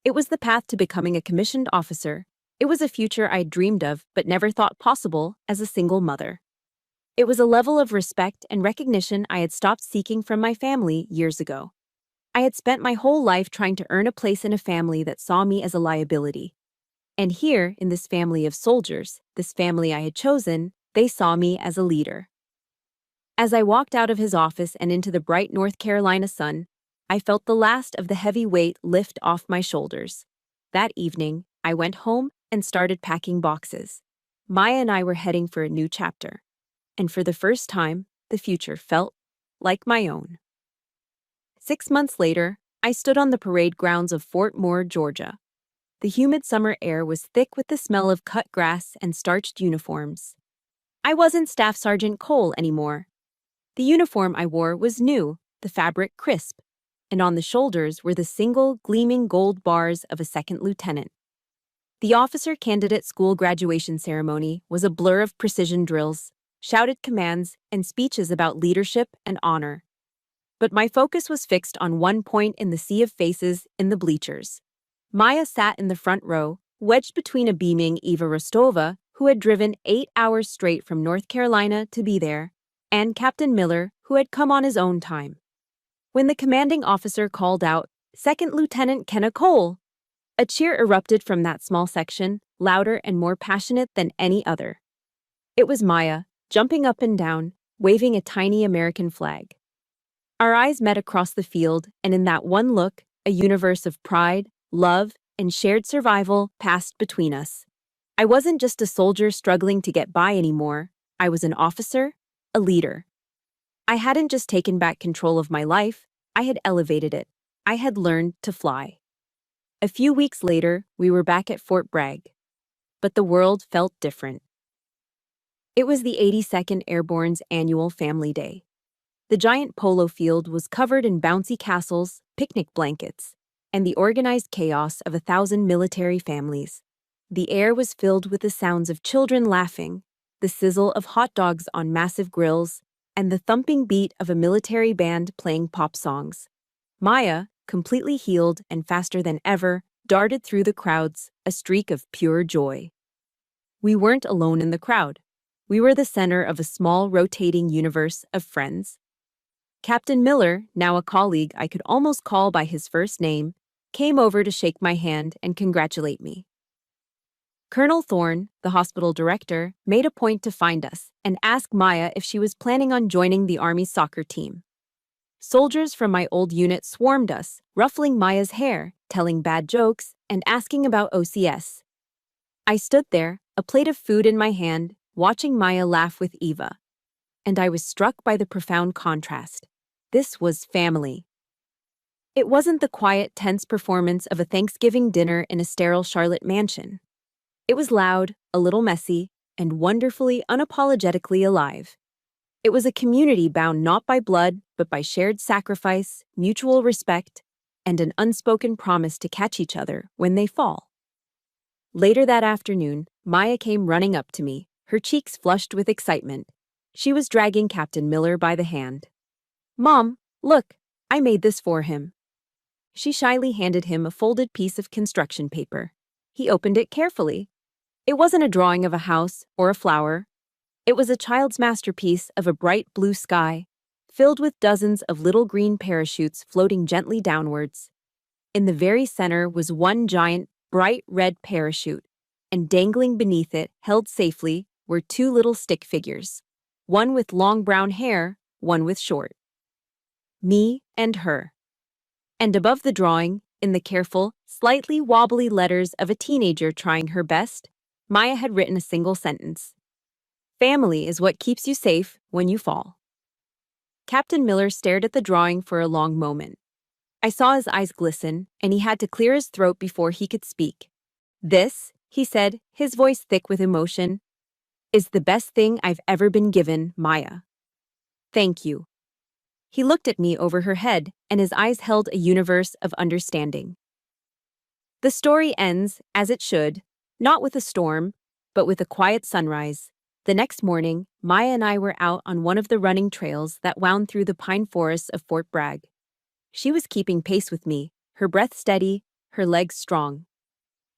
It was the path to becoming a commissioned officer. It was a future I'd dreamed of but never thought possible as a single mother. It was a level of respect and recognition I had stopped seeking from my family years ago. I had spent my whole life trying to earn a place in a family that saw me as a liability. And here, in this family of soldiers, this family I had chosen, they saw me as a leader. As I walked out of his office and into the bright North Carolina sun, I felt the last of the heavy weight lift off my shoulders. That evening, I went home and started packing boxes. Maya and I were heading for a new chapter. And for the first time, the future felt like my own. 6 months later, I stood on the parade grounds of Fort Moore, Georgia. The humid summer air was thick with the smell of cut grass and starched uniforms. I wasn't Staff Sergeant Cole anymore. The uniform I wore was new, the fabric crisp, and on the shoulders were the single, gleaming gold bars of a second lieutenant. The officer candidate school graduation ceremony was a blur of precision drills, shouted commands, and speeches about leadership and honor. But my focus was fixed on one point in the sea of faces in the bleachers. Maya sat in the front row, wedged between a beaming Eva Rostova, who had driven 8 hours straight from North Carolina to be there, and Captain Miller, who had come on his own time. When the commanding officer called out, "Second Lieutenant Kenna Cole," a cheer erupted from that small section, louder and more passionate than any other. It was Maya, jumping up and down, waving a tiny American flag. Our eyes met across the field, and in that one look, A universe of pride, love, and shared survival passed between us. I wasn't just a soldier struggling to get by anymore. I was an officer, a leader. I hadn't just taken back control of my life, I had elevated it. I had learned to fly. A few weeks later, we were back at Fort Bragg. But the world felt different. It was the 82nd Airborne's annual Family Day. The giant polo field was covered in bouncy castles, picnic blankets, and the organized chaos of 1,000 military families. The air was filled with the sounds of children laughing, the sizzle of hot dogs on massive grills, and the thumping beat of a military band playing pop songs. Maya, completely healed and faster than ever, darted through the crowds, a streak of pure joy. We weren't alone in the crowd. We were the center of a small, rotating universe of friends. Captain Miller, now a colleague I could almost call by his first name, came over to shake my hand and congratulate me. Colonel Thorne, the hospital director, made a point to find us and ask Maya if she was planning on joining the Army's soccer team. Soldiers from my old unit swarmed us, ruffling Maya's hair, telling bad jokes, and asking about OCS. I stood there, a plate of food in my hand, watching Maya laugh with Eva. And I was struck by the profound contrast. This was family. It wasn't the quiet, tense performance of a Thanksgiving dinner in a sterile Charlotte mansion. It was loud, a little messy, and wonderfully, unapologetically alive. It was a community bound not by blood, but by shared sacrifice, mutual respect, and an unspoken promise to catch each other when they fall. Later that afternoon, Maya came running up to me, her cheeks flushed with excitement. She was dragging Captain Miller by the hand. "Mom, look, I made this for him." She shyly handed him a folded piece of construction paper. He opened it carefully. It wasn't a drawing of a house or a flower. It was a child's masterpiece of a bright blue sky, filled with dozens of little green parachutes floating gently downwards. In the very center was one giant, bright red parachute, and dangling beneath it, held safely, were two little stick figures, one with long brown hair, one with short. Me and her. And above the drawing, in the careful, slightly wobbly letters of a teenager trying her best, Maya had written a single sentence. "Family is what keeps you safe when you fall." Captain Miller stared at the drawing for a long moment. I saw his eyes glisten, and he had to clear his throat before he could speak. "This," he said, his voice thick with emotion, "is the best thing I've ever been given, Maya. Thank you." He looked at me over her head, and his eyes held a universe of understanding. The story ends, as it should, not with a storm, but with a quiet sunrise. The next morning, Maya and I were out on one of the running trails that wound through the pine forests of Fort Bragg. She was keeping pace with me, her breath steady, her legs strong.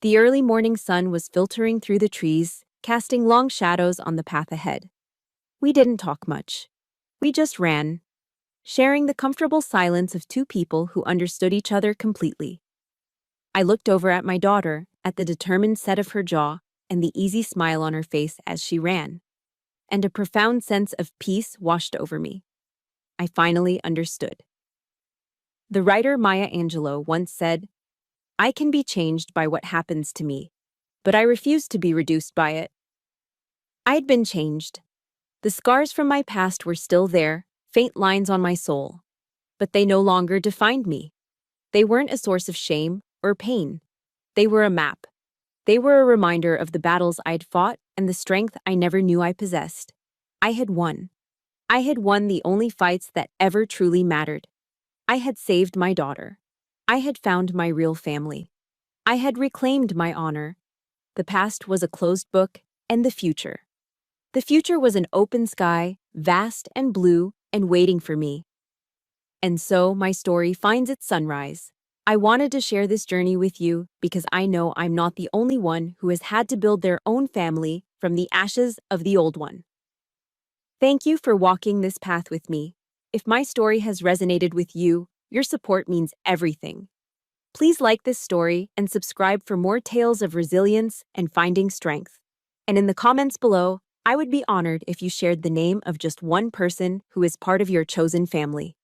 The early morning sun was filtering through the trees, casting long shadows on the path ahead. We didn't talk much. We just ran, sharing the comfortable silence of two people who understood each other completely. I looked over at my daughter, at the determined set of her jaw and the easy smile on her face as she ran, and a profound sense of peace washed over me. I finally understood. The writer Maya Angelou once said, "I can be changed by what happens to me, but I refuse to be reduced by it." I had been changed. The scars from my past were still there, faint lines on my soul, but they no longer defined me. They weren't a source of shame or pain. They were a map. They were a reminder of the battles I'd fought and the strength I never knew I possessed. I had won. I had won the only fights that ever truly mattered. I had saved my daughter. I had found my real family. I had reclaimed my honor. The past was a closed book, and the future. The future was an open sky, vast and blue, and waiting for me. And so my story finds its sunrise. I wanted to share this journey with you because I know I'm not the only one who has had to build their own family from the ashes of the old one. Thank you for walking this path with me. If my story has resonated with you, your support means everything. Please like this story and subscribe for more tales of resilience and finding strength. And in the comments below, I would be honored if you shared the name of just one person who is part of your chosen family.